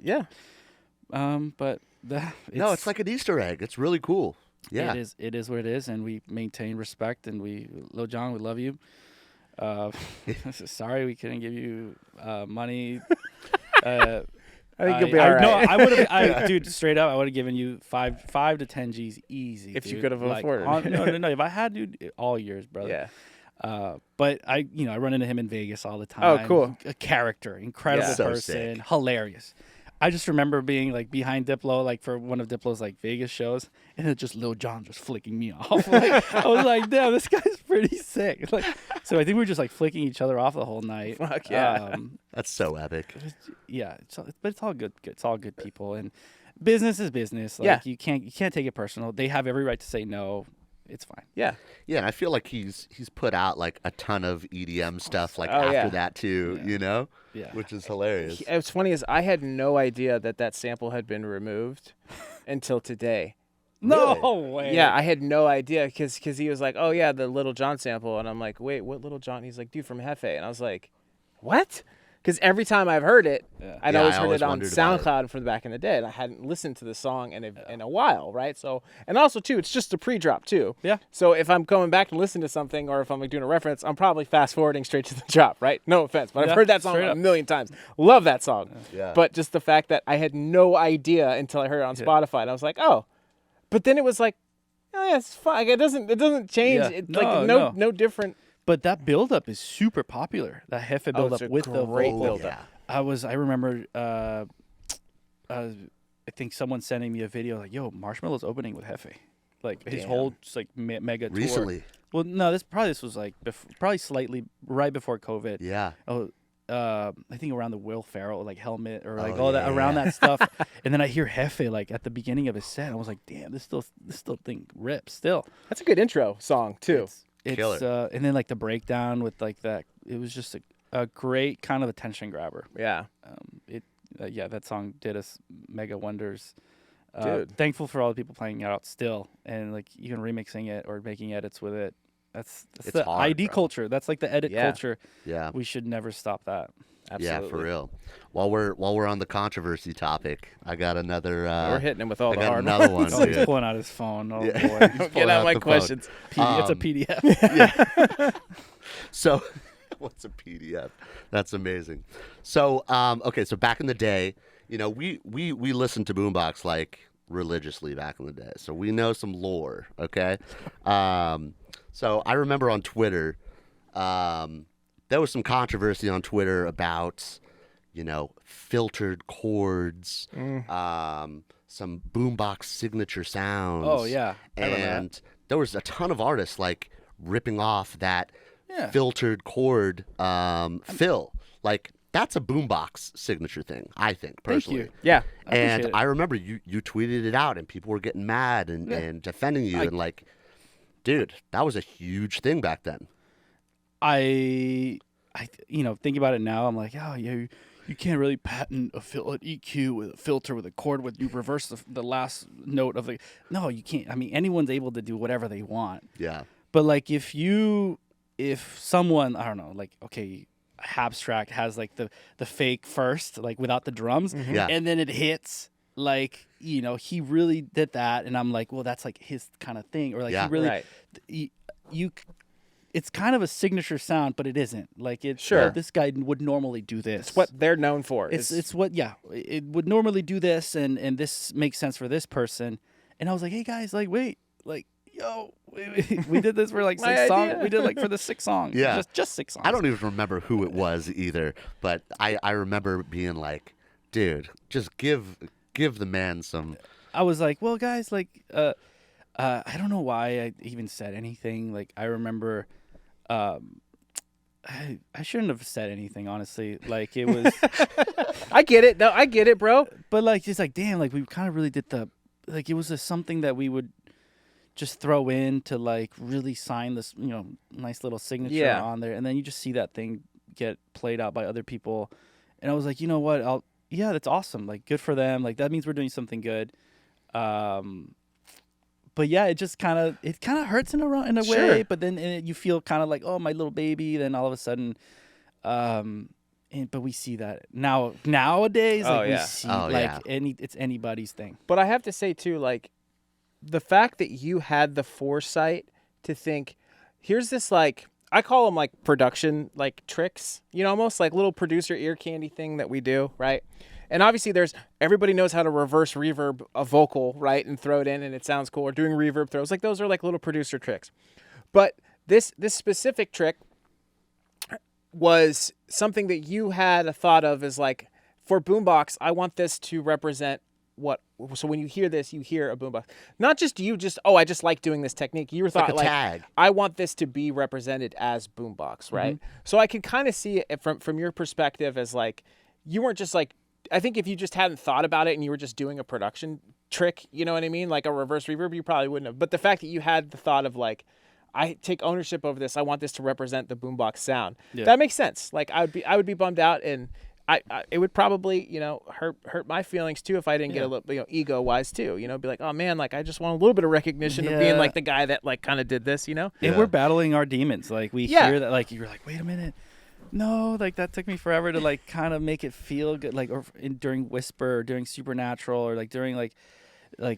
but it's like an Easter egg. It's really cool. Yeah, it is what it is, and we maintain respect, and Lil Jon, we love you. Sorry we couldn't give you money. I think you'll be all right. No, I would have, dude. Straight up, I would have given you 5 to 10 G's easy. If you could have afforded it. No. If I had, dude, all yours, brother. Yeah. But I run into him in Vegas all the time. Oh, cool. A character, incredible person, hilarious. I just remember being like behind Diplo, like for one of Diplo's like Vegas shows, and it's just Lil Jon just flicking me off. Like, I was like, damn, this guy's pretty sick. Like, so I think we were just like flicking each other off the whole night. Fuck yeah. That's so epic. Yeah, but it's all good. It's all good people, and business is business. Like, you can't take it personal. They have every right to say no. It's fine. Yeah, and I feel like he's put out like a ton of EDM stuff like after that too, you know? Yeah. Which is hilarious. What's funny is I had no idea that sample had been removed until today. No way. Yeah, I had no idea because he was like, oh yeah, the Lil Jon sample, and I'm like, wait, what Lil Jon? He's like, dude, from Jefe, and I was like, what? Because every time I've heard it, I'd always heard it on SoundCloud from back in the day, and I hadn't listened to the song in a while, right? So, and also too, it's just a pre-drop too. Yeah. So if I'm going back and listening to something, or if I'm like doing a reference, I'm probably fast forwarding straight to the drop, right? No offense, but I've heard that song a million times. Love that song. Yeah. But just the fact that I had no idea until I heard it on Spotify, and I was like, oh. But then it was like, oh yeah, it's fine. Like, it doesn't change. Yeah. It's no different. But that build-up is super popular. That Jefe build-up with the vocal. Build-up. I remember, I think someone sending me a video like, yo, Marshmallow's opening with Jefe. Like, his whole just, like, mega tour. Recently? Well, no, this was like, probably slightly right before COVID. Yeah. Oh, I think around the Will Ferrell, like, helmet or like around that stuff. And then I hear Jefe, like, at the beginning of his set. I was like, damn, this thing rips still. That's a good intro song, too. It's and then like the breakdown with like that, it was just a great kind of attention grabber. Yeah. That song did us mega wonders. Dude, thankful for all the people playing it out still, and like even remixing it or making edits with it. That's the hard, ID culture. That's like the edit culture. Yeah. We should never stop that. Absolutely. Yeah, for real. While we're on the controversy topic, I got another. We're hitting him with all the hard another one. He's pulling out his phone. Oh boy! Get out my questions. It's a PDF. Yeah. So, what's a PDF? That's amazing. So, okay. So back in the day, you know, we listened to Boombox like religiously back in the day, so we know some lore. Okay. So I remember on Twitter. There was some controversy on Twitter about, you know, filtered chords, some Boombox signature sounds. Oh, yeah. And there was a ton of artists, like, ripping off that filtered chord fill. Like, that's a Boombox signature thing, I think, personally. Thank you. Yeah. And I remember you tweeted it out, and people were getting mad and defending you. And, like, dude, that was a huge thing back then. I think about it now. I'm like, oh yeah, you can't really patent an EQ with a filter with a chord with you reverse the last note of the. No, you can't. I mean, anyone's able to do whatever they want. Yeah. But like, if someone, I don't know, like, okay, abstract has like the fake first, like without the drums, Yeah. and then it hits. Like, you know, he really did that, and I'm like, well, that's like his kind of thing, or like Yeah. he really, Right. it's kind of a signature sound, but it isn't. Like it's Sure. this guy would normally do this. It's what they're known for. It's what it would normally do this, and this makes sense for this person. And I was like, hey guys, like wait, like yo, we did this for like My 6 songs. idea. We did like for the 6 songs. Yeah. just 6 songs. I don't even remember who it was either, but I remember being like, dude, just give the man some. I was like, well, guys, like, I don't know why I even said anything. Like, I remember, I shouldn't have said anything, honestly. Like, it was, I get it. No, I get it, bro. but like, just like, damn, like, we kind of really did like, it was something that we would just throw in to like really sign this, you know, nice little signature on there, and then you just see that thing get played out by other people, and I was like, you know what, yeah, that's awesome. Like, good for them. Like, that means we're doing something good. But yeah, it just kind of hurts in a way. Sure. But then you feel kind of like, oh, my little baby. Then all of a sudden, but we see that nowadays. Like, we see it's anybody's thing. But I have to say too, like, the fact that you had the foresight to think, here's this, like, I call them like production like tricks, you know, almost like little producer ear candy thing that we do, right? And obviously everybody knows how to reverse reverb a vocal, right, and throw it in and it sounds cool, or doing reverb throws. Like, those are like little producer tricks. But this specific trick was something that you had a thought of as like, for Boombox, I want this to represent what. So when you hear this, you hear a boombox. Not just you, I just like doing this technique. You were thought like a tag. I want this to be represented as boombox, right? Mm-hmm. So I can kind of see it from your perspective as like, you weren't just like, I think if you just hadn't thought about it and you were just doing a production trick, you know what I mean? Like a reverse reverb, you probably wouldn't have. But the fact that you had the thought of like, I take ownership over this. I want this to represent the boombox sound. Yeah. That makes sense. Like, I would be bummed out, and it would probably, you know, hurt my feelings too if I didn't get a little, you know, ego wise too, you know, be like, oh man, like, I just want a little bit of recognition of being like the guy that like kind of did this, you know? And we're battling our demons. Like, we hear that, like, you're like, wait a minute. No, like, that took me forever to like kind of make it feel good. Like, or during Whisper, or during Supernatural, or like during like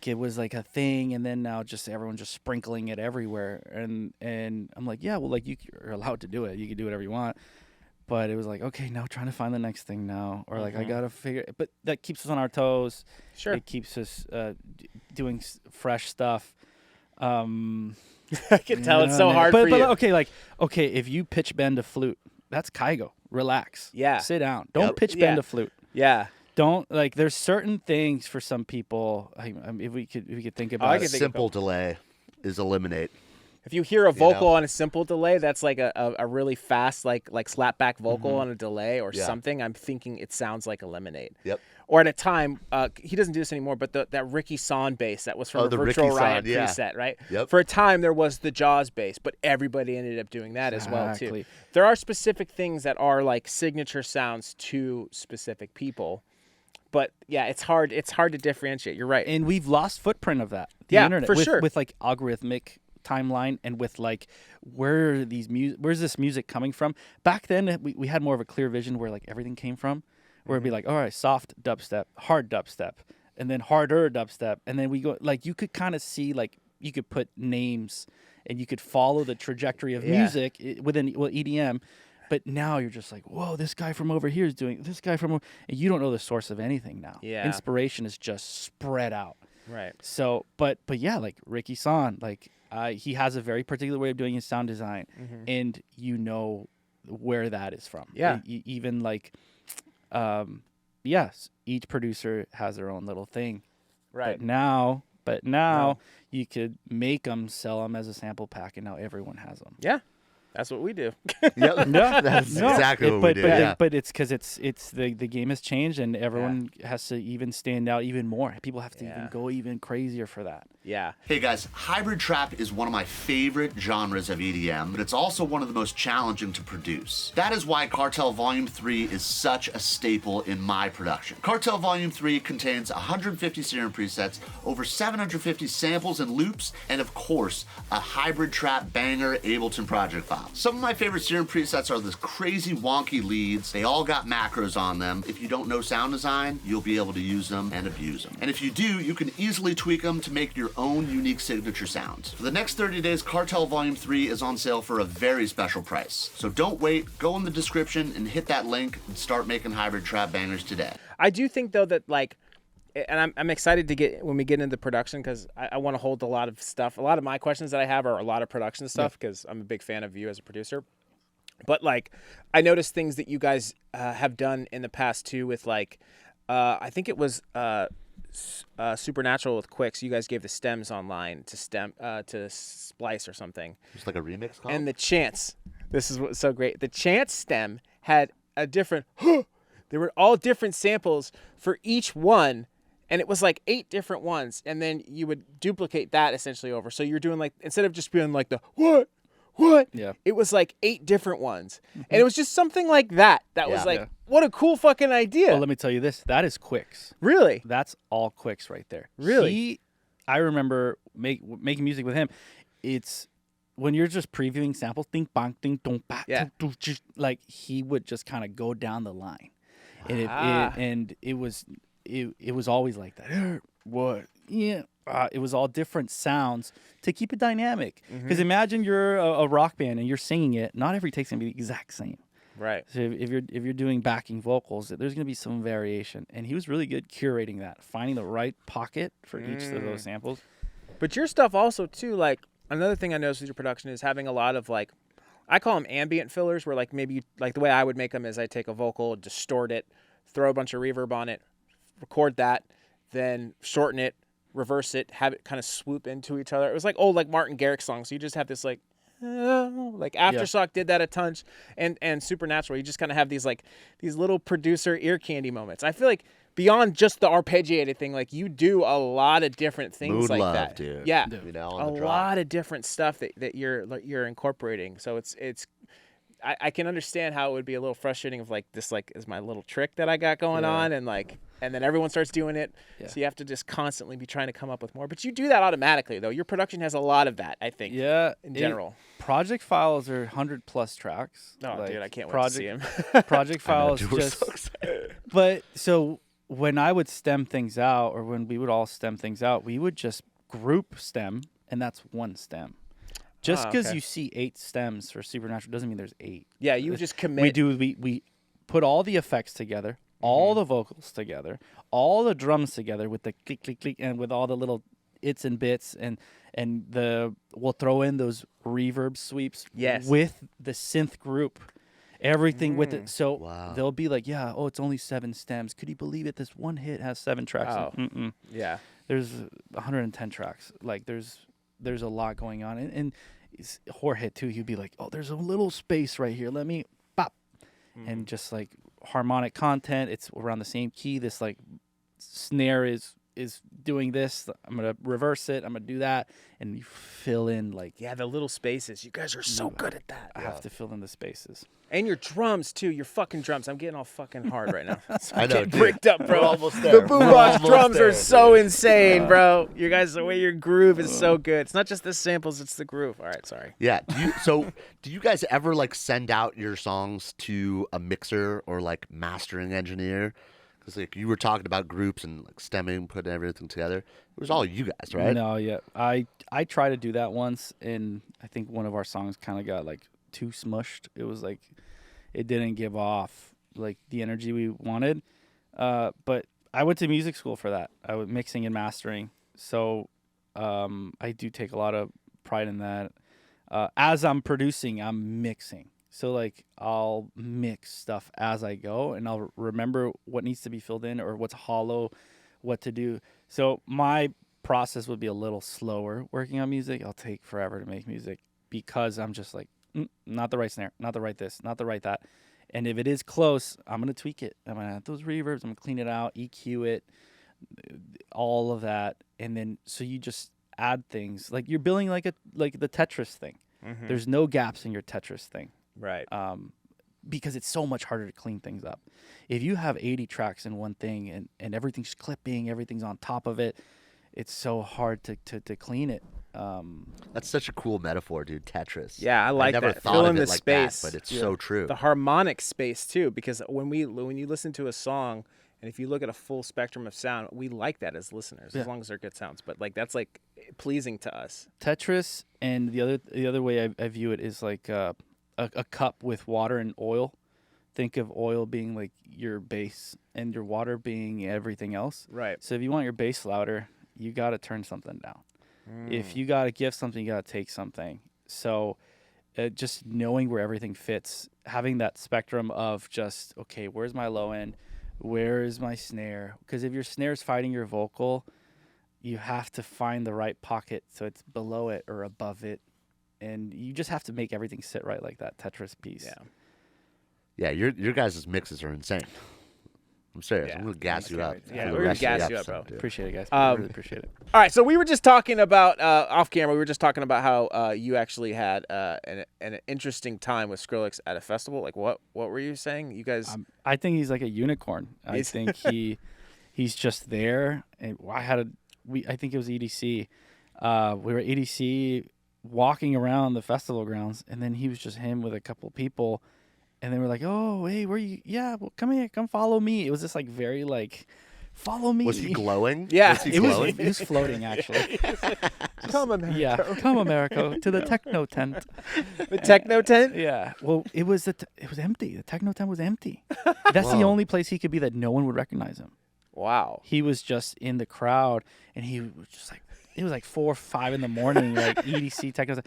it was like a thing, and then now just everyone just sprinkling it everywhere. And I'm like, yeah, well, like, you're allowed to do it. You can do whatever you want. But it was like, okay, now trying to find the next thing now. Or like, I got to figure it. But that keeps us on our toes. Sure. It keeps us doing fresh stuff. I can tell it's so hard for you. But okay, if you pitch bend a flute, that's Kygo. Relax. Yeah. Sit down. Don't pitch bend a flute. Yeah. Don't, like, there's certain things for some people. If we could think about it. Simple delay is eliminate. If you hear a vocal on a simple delay, that's like a really fast, like slapback vocal on a delay or something, I'm thinking it sounds like Eliminate. Yep. Or at a time, he doesn't do this anymore, but that Ricky Son bass that was from a the Virtual Ricky Riot Son, yeah. preset, right? Yep. For a time, there was the Jaws bass, but everybody ended up doing that as well, too. Exactly. There are specific things that are like signature sounds to specific people. But yeah, it's hard to differentiate. You're right. And we've lost footprint of that. The Yeah, internet, for sure. With like algorithmic timeline, and with like where's this music coming from? Back then we had more of a clear vision where like everything came from, where it'd be like, all right, soft dubstep, hard dubstep, and then harder dubstep, and then we go, like, you could kind of see, like, you could put names and you could follow the trajectory of music within EDM. But now you're just like, whoa, this guy from over here is doing this guy from over, and you don't know the source of anything now. Yeah. Inspiration is just spread out. Right. So, but yeah, like Ricky Son, like he has a very particular way of doing his sound design, and you know where that is from. Yeah. Even like, yes, each producer has their own little thing. Right. But now you could make them, sell them as a sample pack, and now everyone has them. Yeah. That's what we do. Yep. That's exactly what we do. But it's because it's the game has changed, and everyone has to even stand out even more. People have to even go even crazier for that. Yeah. Hey guys, hybrid trap is one of my favorite genres of EDM, but it's also one of the most challenging to produce. That is why Cartel Volume 3 is such a staple in my production. Cartel Volume 3 contains 150 serum presets, over 750 samples and loops, and of course, a hybrid trap banger Ableton project file. style. Some of my favorite Serum presets are the crazy wonky leads. They all got macros on them. If you don't know sound design, you'll be able to use them and abuse them. And if you do, you can easily tweak them to make your own unique signature sounds. For the next 30 days, Cartel Volume 3 is on sale for a very special price. So don't wait, go in the description and hit that link and start making hybrid trap bangers today. I do think though that like, and I'm excited to get when we get into production because I want to hold a lot of stuff. A lot of my questions that I have are a lot of production stuff because I'm a big fan of you as a producer. But like, I noticed things that you guys have done in the past too with like, I think it was Supernatural with Quicks. You guys gave the stems online to splice or something. It's like a remix call. And the chants. This is what's so great. The chant stem had a different. There were all different samples for each one. And it was like 8 different ones, and then you would duplicate that essentially over. So you're doing like, instead of just being like the what? Yeah. It was like 8 different ones. And it was just something like that. That was like, what a cool fucking idea. Well, let me tell you this. That is Quicks. Really? That's all Quicks right there. Really? I remember making music with him. It's when you're just previewing samples, ding, bang, ding, dong, ba, Yeah. like he would just kind of go down the line. And it was always like that. What? Yeah. It was all different sounds to keep it dynamic. Because imagine you're a rock band and you're singing it. Not every take's gonna be the exact same. Right. So if you're doing backing vocals, there's gonna be some variation. And he was really good curating that, finding the right pocket for each of those samples. But your stuff also too, like another thing I noticed with your production is having a lot of like, I call them ambient fillers, where like maybe like the way I would make them is I take a vocal, distort it, throw a bunch of reverb on it, record that, then shorten it, reverse it, have it kind of swoop into each other. It was like old like Martin Garrix songs. So you just have this like Aftershock did that a ton, and Supernatural. You just kind of have these like these little producer ear candy moments. I feel like beyond just the arpeggiated thing, like you do a lot of different things Mood like love, that. dude. Yeah, You know, a lot of different stuff that you're incorporating. So it's. I can understand how it would be a little frustrating of like this like is my little trick that I got going on and then everyone starts doing it. Yeah. So you have to just constantly be trying to come up with more. But you do that automatically though. Your production has a lot of that, I think. Yeah. In general. Project files are 100+ tracks. Oh, like, dude, I can't wait to see them. Project files I know, dude, just we're so excited. But so when I would stem things out or when we would all stem things out, we would just group stem and that's one stem. Just because you see 8 stems for Supernatural doesn't mean there's 8. Yeah, you just commit. We put all the effects together, all the vocals together, all the drums together with the click, click, click, and with all the little its and bits, and we'll throw in those reverb sweeps with the synth group. Everything with it. So they'll be like, it's only 7 stems. Could you believe it? This one hit has 7 tracks. Oh. Yeah. There's 110 tracks. Like there's a lot going on. And Jorge too, he'd be like, there's a little space right here. Let me pop. And just like harmonic content, it's around the same key. This like snare is doing this. I'm going to reverse it. I'm going to do that. And you fill in like... Yeah, the little spaces. You guys are so good at that. I have to fill in the spaces. And your drums, too. Your fucking drums. I'm getting all fucking hard right now. I know, dude. Bricked up, bro. We're almost there. The Boombox drums are so insane, bro. You guys, the way your groove is so good. It's not just the samples, it's the groove. All right, sorry. Yeah. Do you guys ever like send out your songs to a mixer or like mastering engineer? Because like you were talking about groups and like stemming, putting everything together. It was all you guys, right? No, yeah. I tried to do that once, and I think one of our songs kind of got like too smushed. It was like it didn't give off like the energy we wanted. But I went to music school for that. I was mixing and mastering, so I do take a lot of pride in that. As I'm producing, I'm mixing. So, like, I'll mix stuff as I go, and I'll remember what needs to be filled in or what's hollow, what to do. So my process would be a little slower working on music. I'll take forever to make music because I'm just like, not the right snare, not the right this, not the right that. And if it is close, I'm going to tweak it. I'm going to add those reverbs. I'm going to clean it out, EQ it, all of that. And then so you just add things. Like you're building like the Tetris thing. Mm-hmm. There's no gaps in your Tetris thing. Right. Because it's so much harder to clean things up. If you have 80 tracks in one thing and everything's clipping, everything's on top of it, it's so hard to clean it. That's such a cool metaphor, dude. Tetris. Yeah, I like never that. thought Fill of in it the like space. that, but it's so true. The harmonic space too, because when you listen to a song, and if you look at a full spectrum of sound, we like that as listeners, as long as they're good sounds. But like that's like pleasing to us. Tetris, and the other way I view it is like a cup with water and oil. Think of oil being like your bass, and your water being everything else. Right. So if you want your bass louder, you got to turn something down. If you got to give something, you got to take something. So just knowing where everything fits, having that spectrum of just, okay, where's my low end? Where is my snare? Because if your snare is fighting your vocal, you have to find the right pocket so it's below it or above it. And you just have to make everything sit right, like that Tetris piece. Yeah, your guys' mixes are insane. I'm serious. Yeah. I'm going to gas you up. Yeah, for the we're gonna rest of the gas you up, episode, bro. dude. Appreciate it, guys. I really appreciate it. All right, so we were just talking about off camera. We were just talking about how you actually had an interesting time with Skrillex at a festival. Like, what were you saying? You guys? I think he's like a unicorn. I think he's just there. And I think it was EDC. We were at EDC walking around the festival grounds, and then he was just him with a couple people. And they were like, "Oh, hey, where you? Yeah, well, come here, come follow me." It was just like very like, "Follow me." Was he glowing? Yeah. Was he It glowing? was floating actually. Come Americo. Yeah, come Americo to the techno tent. The techno tent. Yeah, well, it was empty. The techno tent was empty. That's the Whoa. only place he could be that no one would recognize him. Wow. He was just in the crowd, and he was just like, it was like 4 or 5 in the morning, like EDC techno.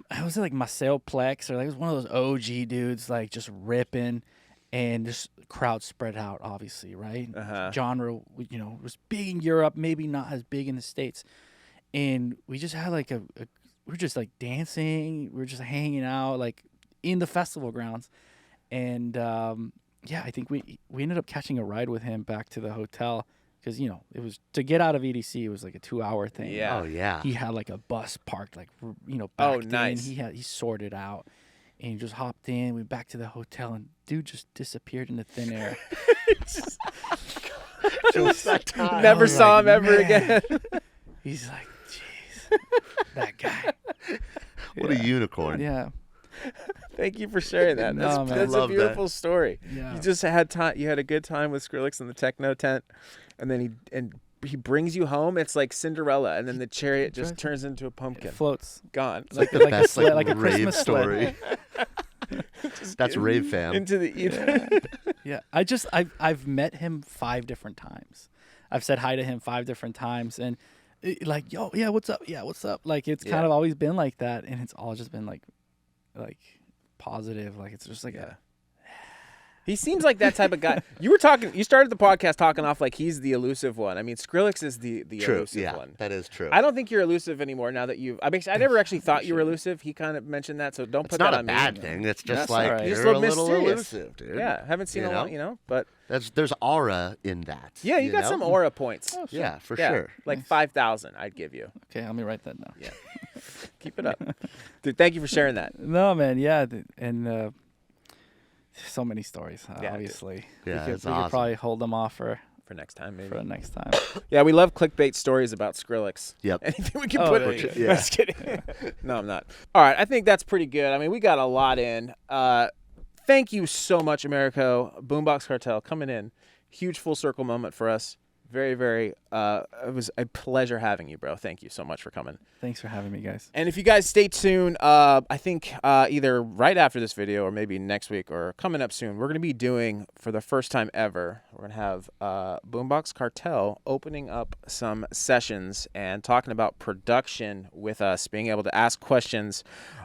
I was like Maceo Plex, or like it was one of those OG dudes, like just ripping, and this crowd spread out, obviously, right? Genre, was big in Europe, maybe not as big in the States, and we just had like we were just like dancing, we were just hanging out like in the festival grounds, and I think we ended up catching a ride with him back to the hotel. Because, it was to get out of EDC, it was like a 2-hour thing. Yeah. Oh, yeah. He had like a bus parked, like, backed Oh, nice. in. He sorted out, and he just hopped in. Went back to the hotel, and dude just disappeared into thin air. Never saw him ever again. He's like, jeez, that guy. What a unicorn. Yeah. Thank you for sharing that. That's, No, man. that's a Love that. beautiful story. Yeah. You just had time. You had a good time with Skrillex in the techno tent, and then he brings you home. It's like Cinderella, and then the chariot just turns into a pumpkin. It floats. Gone. It's like the Like a best sled, like like a rave Christmas sled. story. That's rave fam. Into the ether. Yeah. I've met him 5 different times. I've said hi to him 5 different times, and like, yo, yeah, what's up? Yeah, what's up? Like, it's kind of always been like that, and it's all just been like positive. Like, it's just like He seems like that type of guy. You started the podcast talking off like he's the elusive one. I mean, Skrillex is the True. elusive Yeah, one. that is true. I don't think you're elusive anymore now that I never actually thought you were elusive. He kind of mentioned that, so don't It's put not that a on bad me. thing. It's just That's like all right. You're you're just a a little little elusive, dude. Yeah, haven't seen a lot, but There's aura in that. yeah, you got some aura points. Oh, sure. Yeah, for Yeah, sure. like 5,000, I'd give you. Okay, let me write that down. Yeah, keep it up, dude. Thank you for sharing that. No, man, yeah, and so many stories. Yeah, obviously, Yeah, we it's could awesome. probably hold them off for For next time, maybe. the next time. Yeah, we love clickbait stories about Skrillex. Yep. Anything we can Oh, put there in. you go. Yeah. Just kidding. No, I'm not. All right, I think that's pretty good. I mean, we got a lot in. Thank you so much, Americo. Boombox Cartel coming in. Huge full circle moment for us. Very, very, it was a pleasure having you, bro. Thank you so much for coming. Thanks for having me, guys. And if you guys stay tuned, I think either right after this video or maybe next week or coming up soon, we're going to be doing, for the first time ever, we're going to have Boombox Cartel opening up some sessions and talking about production with us, being able to ask questions,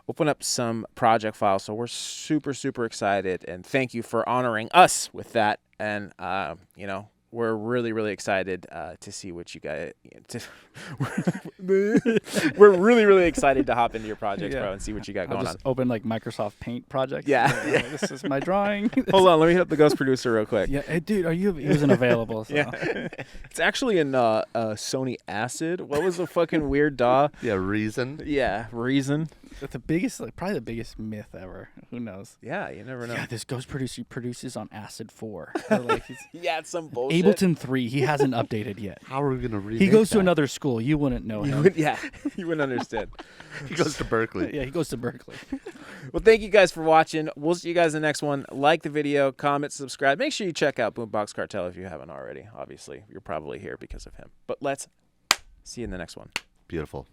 open up some project files. So we're super, super excited. And thank you for honoring us with that. And, we're really, really excited to see what you guys. We're really, really excited to hop into your projects, bro, and see what you got I'll going just on. open like Microsoft Paint projects. Yeah. This is my drawing. Hold on, let me hit up the ghost producer real quick. Yeah, hey, dude, he wasn't available. So. Yeah. It's actually in Sony Acid. What was the fucking weird DAW? Yeah, reason. Yeah, Reason. probably the biggest myth ever. Who knows? Yeah, you never know. Yeah, this ghost producer produces on Acid 4. Or like Yeah, it's some bullshit. Ableton 3. He hasn't updated yet. How are we gonna read? He goes to another school. You wouldn't know him. You wouldn't understand. He goes to Berkeley. Yeah, he goes to Berkeley. Well, thank you guys for watching. We'll see you guys in the next one. Like the video, comment, subscribe. Make sure you check out Boombox Cartel if you haven't already. Obviously, you're probably here because of him. But let's see you in the next one. Beautiful.